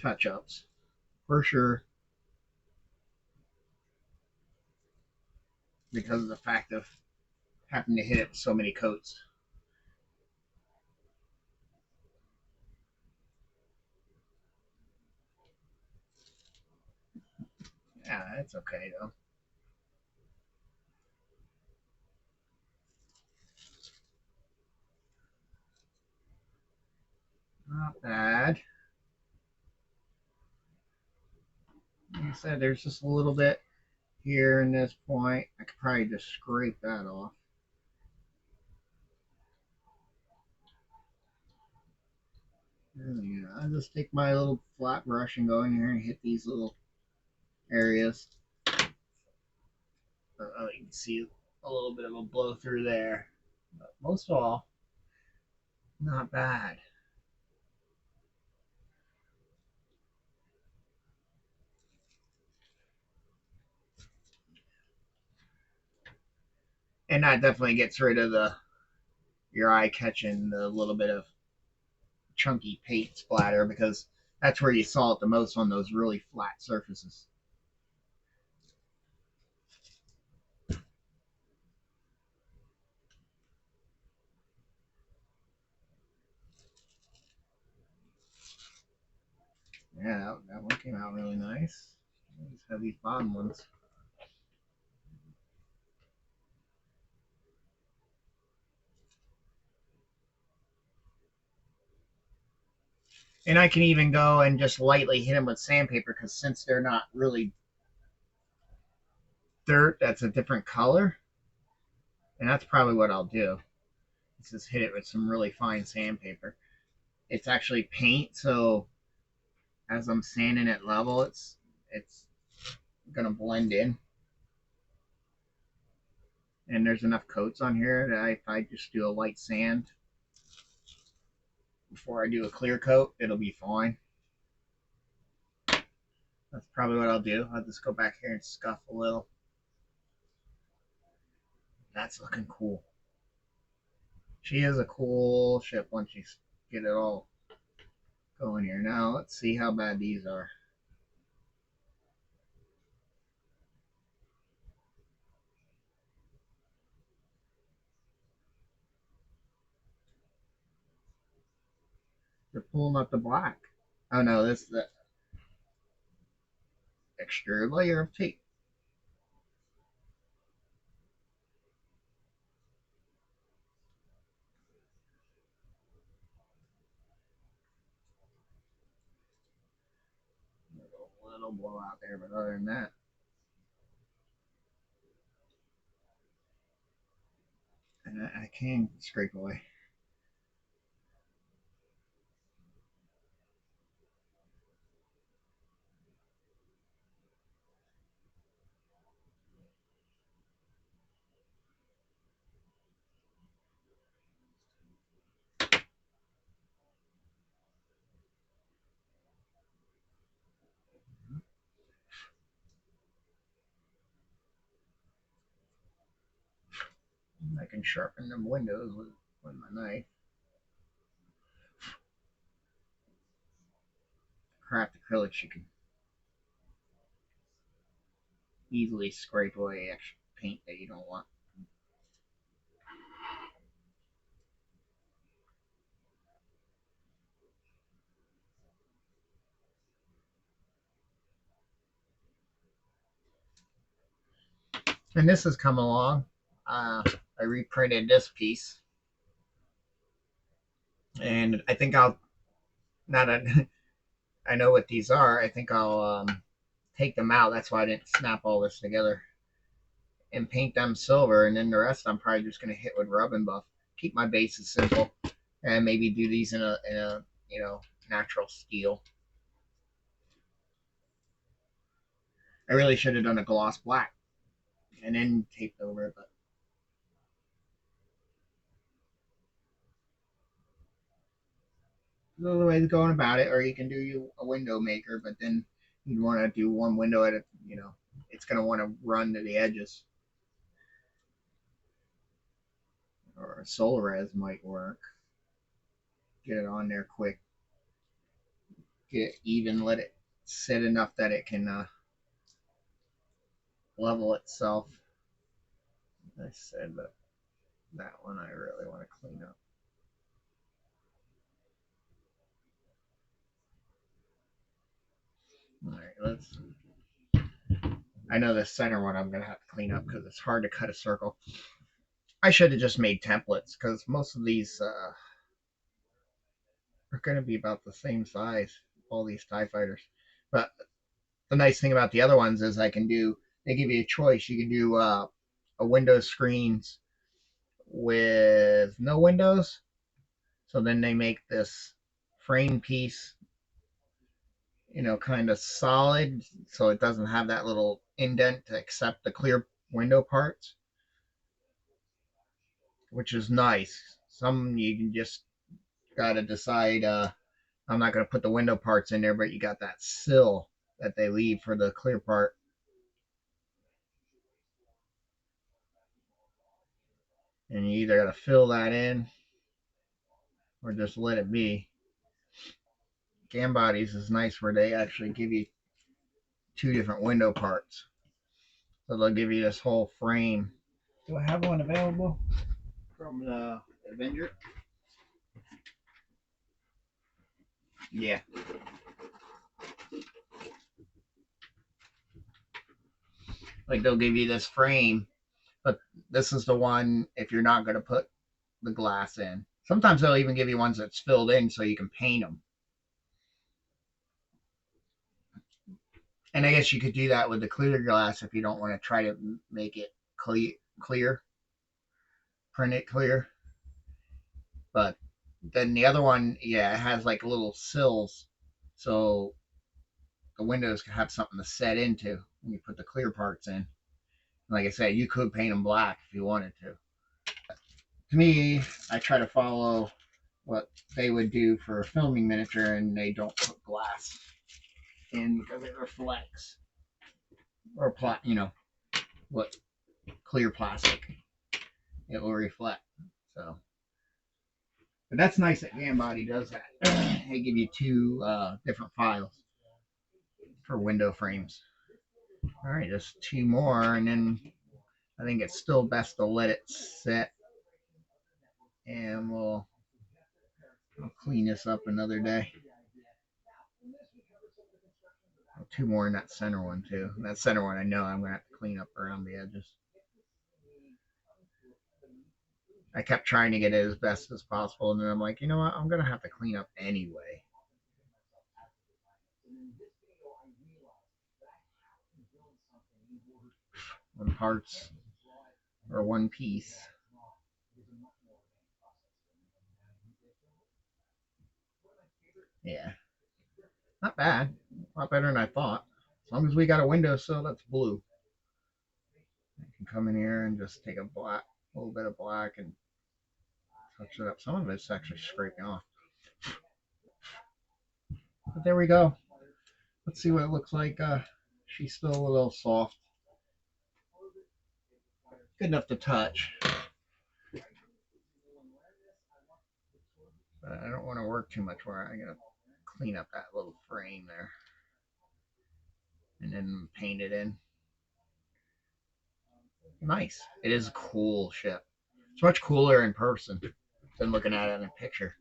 touch ups for sure because of the fact of having to hit it with so many coats. Yeah, it's okay though. Not bad. Like I said, there's just a little bit here in this point. I could probably just scrape that off. Yeah, I just take my little flat brush and go in here and hit these little areas. You can see a little bit of a blow through there. But most of all, not bad. And that definitely gets rid of the your eye catching the little bit of chunky paint splatter because that's where you saw it the most on those really flat surfaces. Yeah, that one came out really nice. These have these bottom ones. And I can even go and just lightly hit them with sandpaper because since they're not really dirt, that's a different color. And that's probably what I'll do. Is just hit it with some really fine sandpaper. It's actually paint, so as I'm sanding it level, it's gonna blend in. And there's enough coats on here that if I just do a light sand before I do a clear coat, it'll be fine. That's probably what I'll do. I'll just go back here and scuff a little. That's looking cool. She is a cool ship once you get it all going here. Now let's see how bad these are. They're pulling up the black. Oh no, this is the extra layer of tape. There's a little blowout there, but other than that, and I can scrape away. I can sharpen them windows with my knife. Craft acrylics, you can easily scrape away extra paint that you don't want. And this has come along. I reprinted this piece, and I think I'll now that I know what these are, I think I'll take them out. That's why I didn't snap all this together and paint them silver, and then the rest I'm probably just gonna hit with rub and buff. Keep my bases simple, and maybe do these in a natural steel. I really should have done a gloss black and then taped over it, but there's other ways of going about it, or you can do a window maker, but then you'd want to do one window at a it's gonna want to run to the edges, or a Solares might work. Get it on there quick, get it even, let it sit enough that it can level itself. I said, but that one I really want to clean up. All right, let's. I know the center one I'm gonna have to clean up because it's hard to cut a circle. I should have just made templates because most of these are gonna be about the same size. All these Tie Fighters, but the nice thing about the other ones is I can do. They give you a choice. You can do a window screens with no windows. So then they make this frame piece, kind of solid, so it doesn't have that little indent to accept the clear window parts, which is nice. Some you can just gotta decide. I'm not gonna put the window parts in there, but you got that sill that they leave for the clear part. and you either got to fill that in or just let it be. Gambody's is nice where they actually give you two different window parts. So they'll give you this whole frame. Do I have one available from the Avenger? Yeah. Like they'll give you this frame, but this is the one if you're not going to put the glass in. Sometimes they'll even give you ones that's filled in so you can paint them. And I guess you could do that with the clear glass if you don't want to try to make it clear, print it clear. But then the other one, yeah, it has like little sills, so the windows can have something to set into when you put the clear parts in. Like I said, you could paint them black if you wanted to. To me, I try to follow what they would do for a filming miniature, and they don't put glass in because it reflects or what clear plastic it will reflect. So, but that's nice that Gambody does that. They give you two different files for window frames. All right, just two more, and then I think it's still best to let it set, and I'll clean this up another day. Two more in that center one too. That center one, I know I'm gonna have to clean up around the edges. I kept trying to get it as best as possible, and then I'm like, you know what? I'm gonna have to clean up anyway. One parts or one piece. Yeah, not bad. A lot better than I thought. As long as we got a windowsill that's blue, I can come in here and just take a little bit of black, and touch it up. Some of it's actually scraping off. But there we go. Let's see what it looks like. She's still a little soft. Good enough to touch. But I don't want to work too much where I'm going to clean up that little frame there. And then paint it in. Nice. It is a cool ship. It's much cooler in person than looking at it in a picture.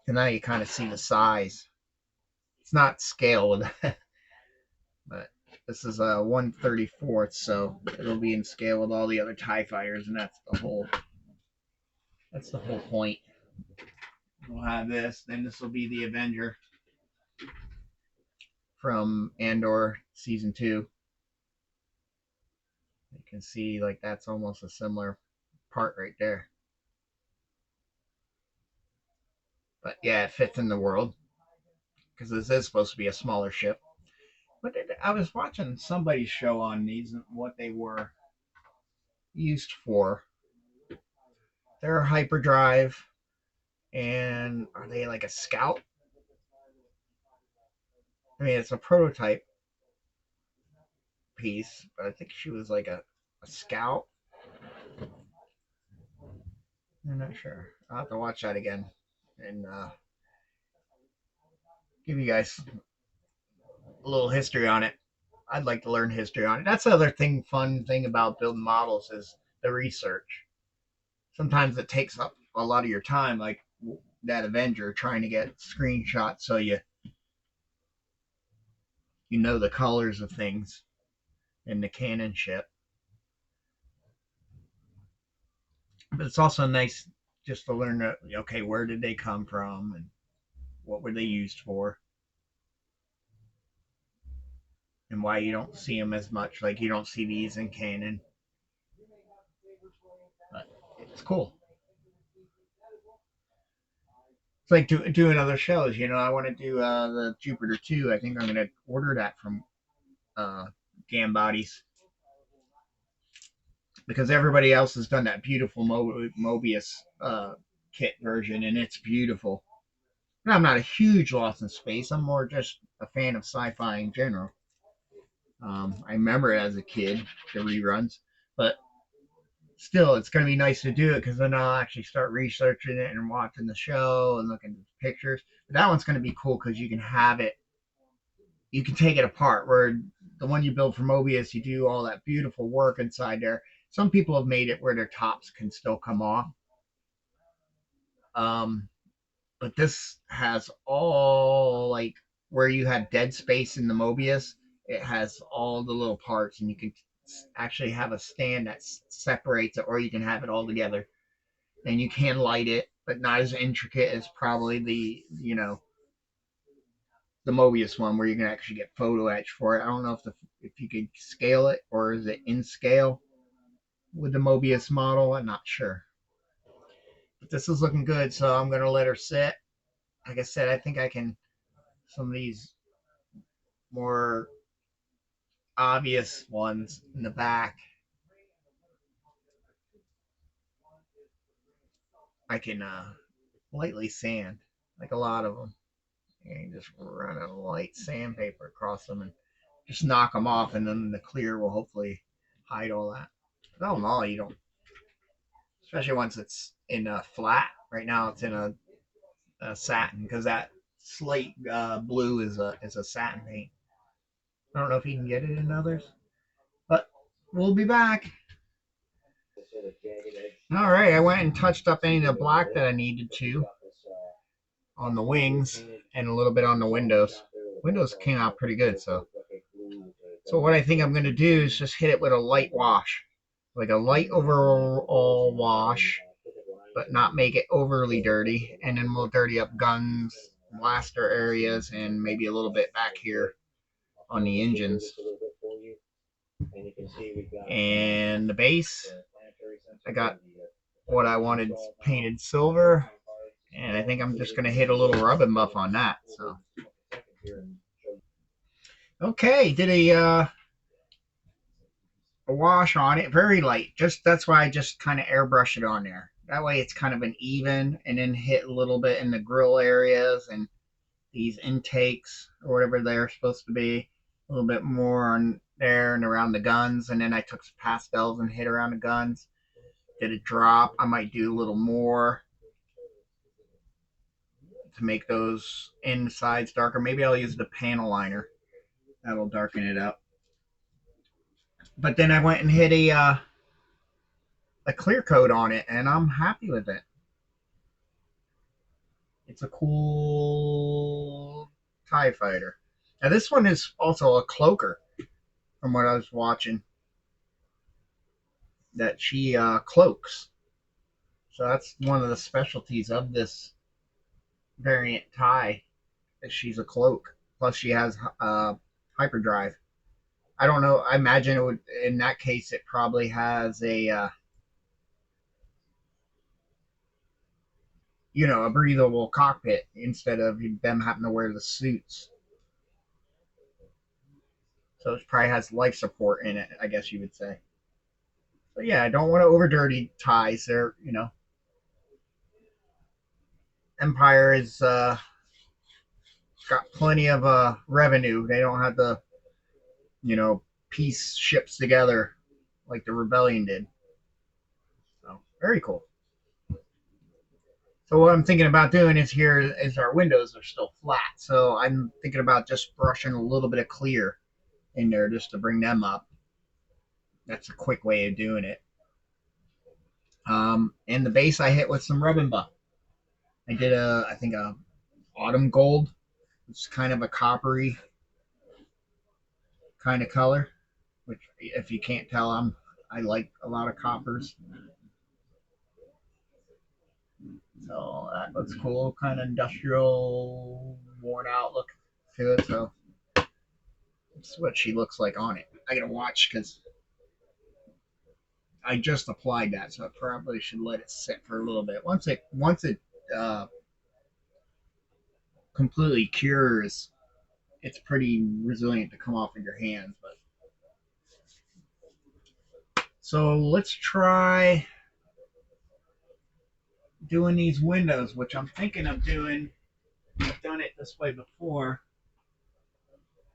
And now you kind of see the size. It's not scaled, but this is a 1/34th, so it'll be in scale with all the other TIE fighters, and that's the whole point. We'll have this, then this will be the Avenger from Andor season 2. You can see like that's almost a similar part right there. But yeah, it fits in the world because this is supposed to be a smaller ship. But I was watching somebody's show on these and what they were used for. They're a hyperdrive, and are they like a scout? I mean, it's a prototype piece, but I think she was like a scout. I'm not sure. I'll have to watch that again and give you guys a little history on it. I'd like to learn history on it. That's the other fun thing about building models is the research. Sometimes it takes up a lot of your time, like that Avenger trying to get screenshots so you know the colors of things in the canon ship. But it's also nice just to learn that, okay, where did they come from and what were they used for, and why you don't see them as much. Like you don't see these in canon, but it's cool. It's like doing other shows. I want to do the Jupiter 2. I think I'm going to order that from uh, Gambody's because everybody else has done that beautiful Mobius kit version, and it's beautiful. And I'm not a huge Lost in Space. I'm more just a fan of sci-fi in general. I remember it as a kid, the reruns, but still, it's going to be nice to do it because then I'll actually start researching it and watching the show and looking at the pictures. But that one's going to be cool because you can have it, you can take it apart. Where the one you build for Mobius, you do all that beautiful work inside there. Some people have made it where their tops can still come off. Um, but this has all like where you have dead space in the Mobius, it has all the little parts, and you can actually have a stand that separates it, or you can have it all together. And you can light it, but not as intricate as probably the Mobius one where you can actually get photo etch for it. I don't know if you could scale it or is it in scale with the Mobius model. I'm not sure, but this is looking good, so I'm gonna let her sit. Like I said, I think I can some of these more obvious ones in the back. I can lightly sand, like a lot of them, and just run a light sandpaper across them and just knock them off, and then the clear will hopefully hide all that. But all in all, you don't, especially once it's in a flat. Right now, it's in a satin because that slate blue is a satin paint. I don't know if you can get it in others, but we'll be back. All right, I went and touched up any of the black that I needed to on the wings and a little bit on the windows. Windows came out pretty good, so what I think I'm going to do is just hit it with a light wash, like a light overall wash, but not make it overly dirty. And then we'll dirty up guns, blaster areas, and maybe a little bit back here on the engines. And the base, I got what I wanted painted silver, and I think I'm just going to hit a little rub and buff on that. So, okay, did a wash on it, very light. Just that's why I just kind of airbrush it on there. That way it's kind of an even, and then hit a little bit in the grill areas and these intakes or whatever they're supposed to be. A little bit more on there and around the guns, and then I took some pastels and hit around the guns. Did a drop. I might do a little more to make those insides darker. Maybe I'll use the panel liner. That'll darken it up. But then I went and hit a clear coat on it, and I'm happy with it. It's a cool TIE fighter. Now this one is also a cloaker, from what I was watching. That she cloaks, so that's one of the specialties of this variant TIE. Is she's a cloak. Plus she has hyperdrive. I don't know. I imagine it would. In that case, it probably has a breathable cockpit instead of them having to wear the suits. So it probably has life support in it, I guess you would say. So yeah, I don't want to over dirty ties. They're. Empire is got plenty of revenue. They don't have to, piece ships together like the rebellion did. So very cool. So what I'm thinking about doing is our windows are still flat. So I'm thinking about just brushing a little bit of clear in there just to bring them up. That's a quick way of doing it. And the base I hit with some rub and buff. I did I think a autumn gold. It's kind of a coppery kind of color, which if you can't tell, I like a lot of coppers. So that looks cool, kind of industrial, worn out look to it. So that's what she looks like on it. I gotta watch because I just applied that, so I probably should let it sit for a little bit. Once it uh, completely cures, it's pretty resilient to come off of your hands. But so let's try doing these windows, which I'm thinking of doing. I've done it this way before.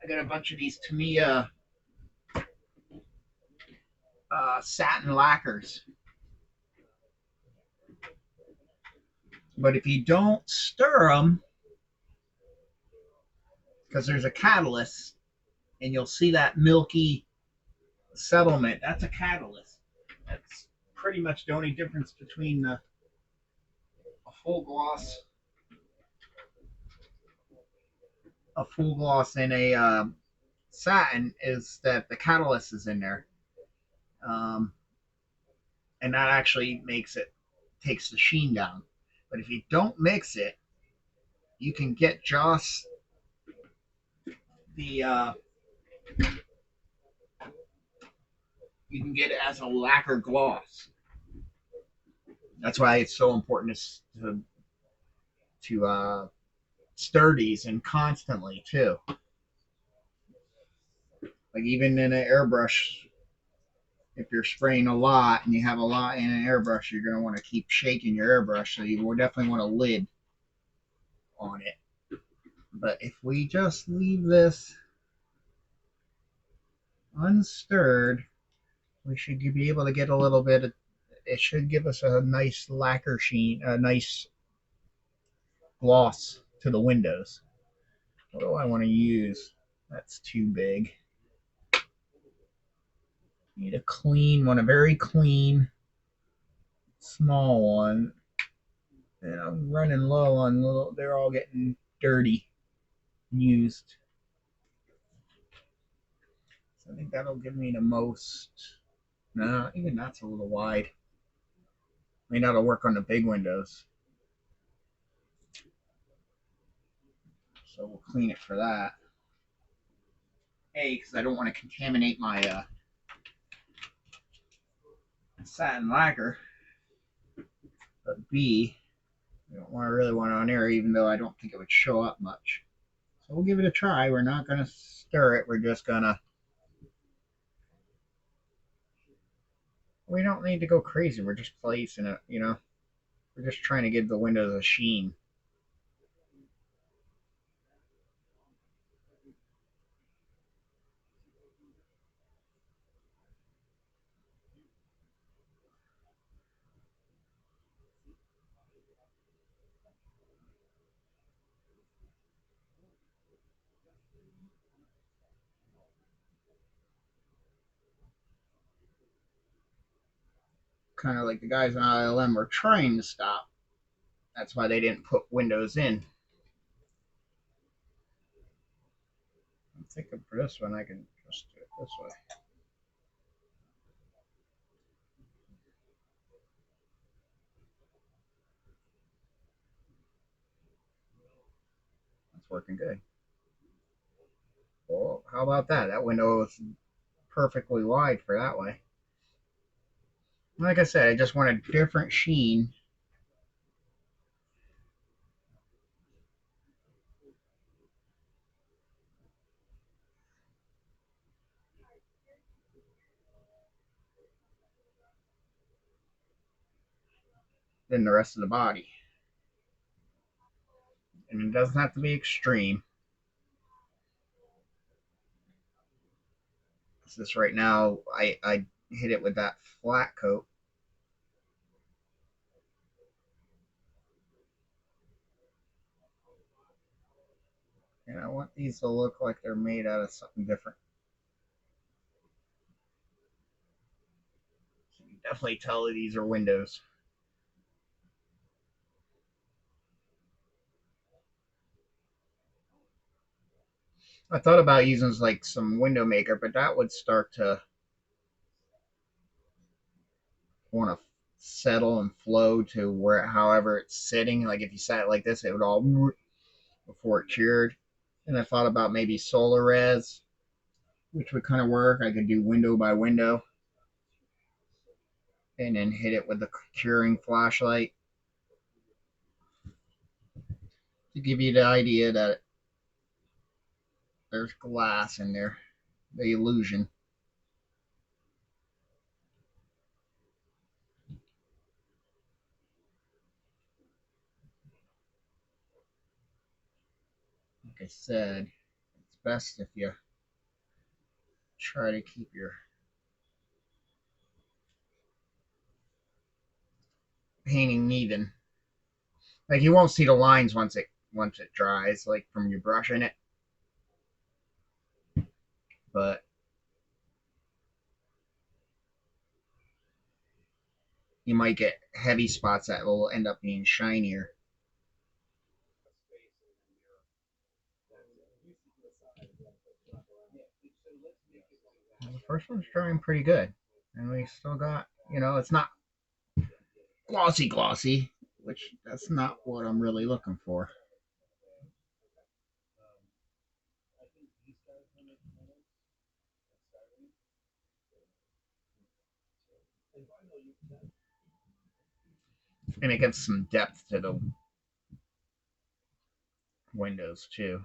I got a bunch of these Tamiya satin lacquers. But if you don't stir them, because there's a catalyst, and you'll see that milky settlement, that's a catalyst. That's pretty much the only difference between a full gloss, a full gloss and a satin is that the catalyst is in there, um, and that actually makes it takes the sheen down. But if you don't mix it, you can get just the you can get it as a lacquer gloss. That's why it's so important to stir these and constantly too. Like even in an airbrush, if you're spraying a lot and you have a lot in an airbrush, you're going to want to keep shaking your airbrush. So you will definitely want a lid on it. But if we just leave this unstirred, we should be able to get a little bit of, it should give us a nice lacquer sheen, a nice gloss to the windows. What do I want to use? That's too big. Need a clean one, a very clean, small one. And I'm running low on little, they're all getting dirty and used. So I think that'll give me the most. Nah, even that's a little wide. I mean, that'll work on the big windows. So we'll clean it for that. A, because I don't want to contaminate my satin lacquer. But B, I don't want to really want it on there, even though I don't think it would show up much. So we'll give it a try. We're not going to stir it. We're just going to. We don't need to go crazy. We're just placing it, you know. We're just trying to give the windows a sheen. Kind of like the guys on ILM were trying to stop. That's why they didn't put windows in. I'm thinking for this one, I can just do it this way. That's working good. Well, how about that? That window is perfectly wide for that way. Like I said, I just want a different sheen. Than the rest of the body. And it doesn't have to be extreme. This right now, I hit it with that flat coat. And I want these to look like they're made out of something different. So you can definitely tell that these are windows. I thought about using like some window maker, but that would start to want to settle and flow to where however it's sitting. Like if you sat it like this, it would all before it cured. And I thought about maybe solar res, which would kind of work. I could do window by window and then hit it with the curing flashlight to give you the idea that there's glass in there, the illusion. Like I said, it's best if you try to keep your painting even. Like you won't see the lines once it dries, like from your brushing it. But you might get heavy spots that will end up being shinier. Well, the first one's drying pretty good, and we still got, it's not glossy glossy, which that's not what I'm really looking for. And it gives some depth to the windows too.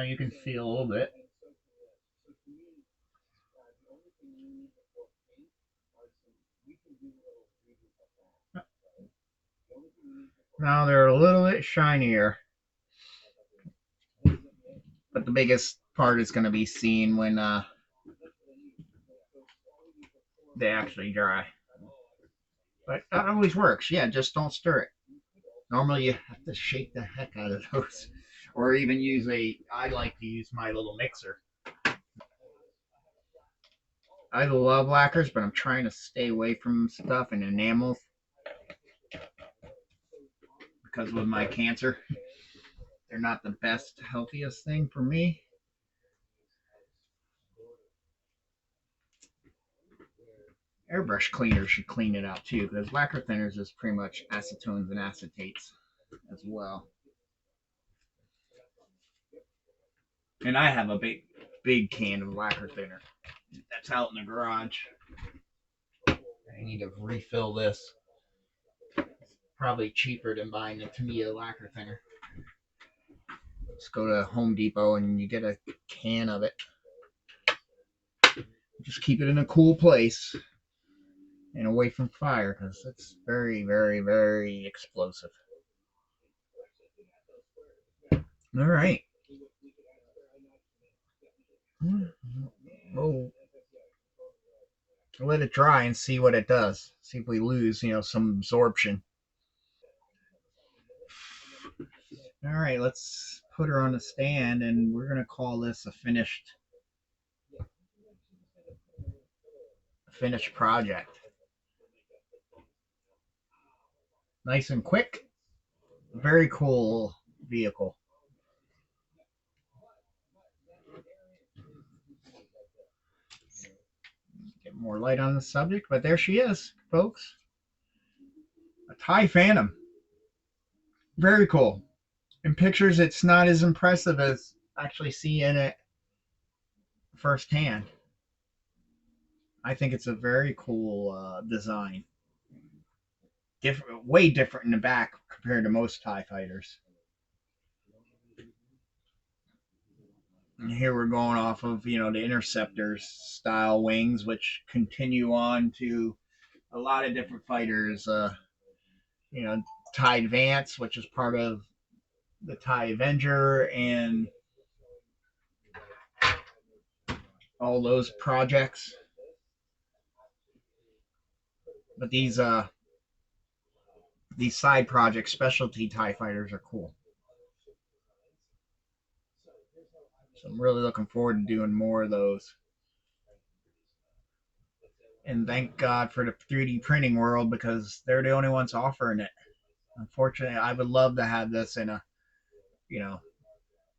You can see a little bit. Now they're a little bit shinier, but the biggest part is going to be seen when they actually dry. But that always works. Yeah, just don't stir it. Normally you have to shake the heck out of those, or even use a. I like to use my little mixer. I love lacquers, but I'm trying to stay away from stuff and enamels because with my cancer, they're not the best, healthiest thing for me. Airbrush cleaners should clean it out too, because lacquer thinners is pretty much acetones and acetates as well. And I have a big can of lacquer thinner that's out in the garage. I need to refill this. Probably cheaper than buying the Tamiya lacquer thinner. Just go to Home Depot and you get a can of it. Just keep it in a cool place and away from fire because it's very, very, very explosive. All right. We'll let it dry and see what it does. See if we lose, some absorption. All right, let's put her on the stand and we're going to call this a finished project. Nice and quick. Very cool vehicle. Get more light on the subject, but there she is, folks. A Thai Phantom. Very cool. In pictures, it's not as impressive as actually seeing it firsthand. I think it's a very cool design. Different, way different in the back compared to most Thai fighters. And here we're going off of the Interceptors style wings, which continue on to a lot of different fighters. You know, Thai Advance, which is part of the Thai Avenger, and all those projects. But these side projects, specialty Thai fighters, are cool. So I'm really looking forward to doing more of those. And thank God for the 3D printing world because they're the only ones offering it. Unfortunately, I would love to have this in you know,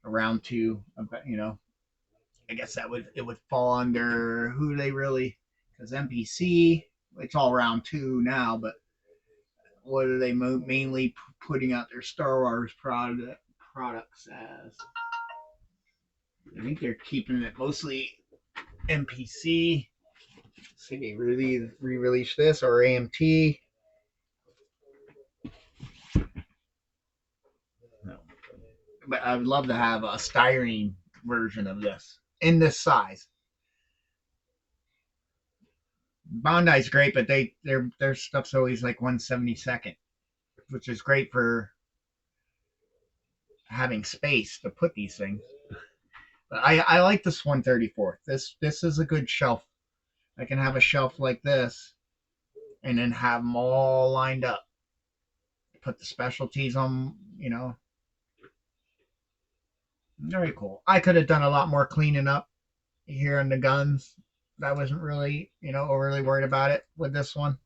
a round two. I guess it would fall under who they really because NPC it's all round two now, but what are they mainly putting out their Star Wars products as? I think they're keeping it mostly NPC. See, they really re-release this or AMT. No. But I would love to have a styrene version of this in this size. Bondi's great, but their stuff's always like 1/72nd, which is great for having space to put these things. But I like this 134th. This is a good shelf. I can have a shelf like this and then have them all lined up. Put the specialties on, very cool. I could have done a lot more cleaning up here on the guns. I wasn't really, overly worried about it with this one.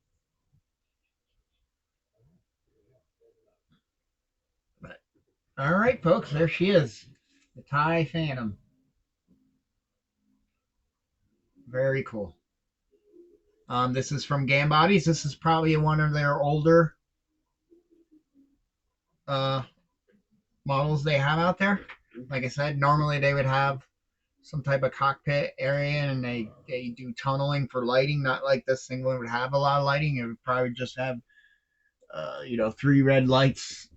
But all right, folks, there she is, the Thai Phantom. Very cool. This is from Gambodies. This is probably one of their older uh, models they have out there. Like I said, normally they would have some type of cockpit area and they do tunneling for lighting. Not like this thing would have a lot of lighting. It would probably just have, 3 red lights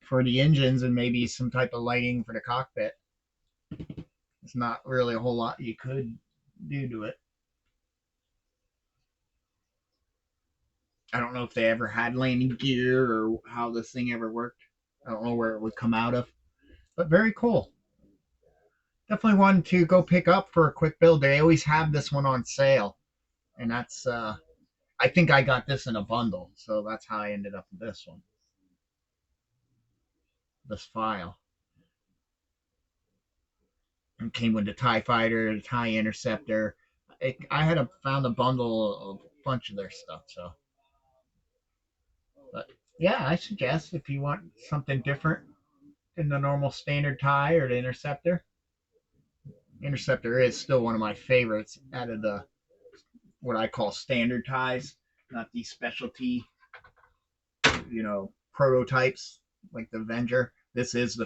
for the engines and maybe some type of lighting for the cockpit. It's not really a whole lot you could do to it. I don't know if they ever had landing gear or how this thing ever worked. I don't know where it would come out of, but very cool. Definitely one to go pick up for a quick build. They always have this one on sale, and that's I think I got this in a bundle, so that's how I ended up with this one, this file. It came with the Tie Fighter, the Tie Interceptor. I had found a bundle of a bunch of their stuff, so. But yeah, I suggest if you want something different than the normal standard Tie or the Interceptor. Interceptor is still one of my favorites out of the what I call standard ties, not these specialty, prototypes like the Avenger. This is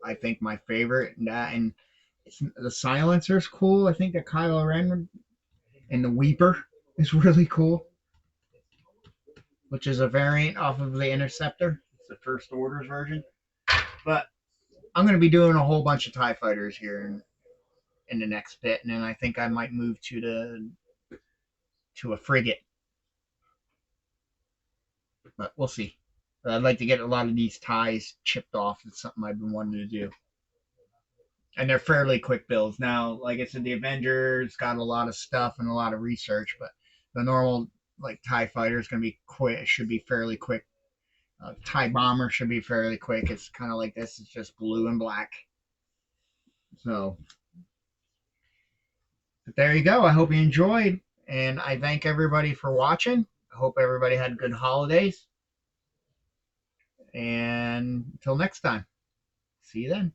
I think my favorite. And the silencer's cool. I think the Kylo Ren and the Weeper is really cool, which is a variant off of the Interceptor. It's the first orders version. But I'm going to be doing a whole bunch of TIE fighters here in the next bit, and then I think I might move to a frigate. But we'll see. But I'd like to get a lot of these ties chipped off. It's something I've been wanting to do. And they're fairly quick builds. Now, like I said, the Avengers got a lot of stuff and a lot of research, but the normal like TIE fighter is going to be quick. It should be fairly quick. TIE bomber should be fairly quick. It's kind of like this. It's just blue and black. So, but there you go. I hope you enjoyed, and I thank everybody for watching. I hope everybody had good holidays. And until next time, see you then.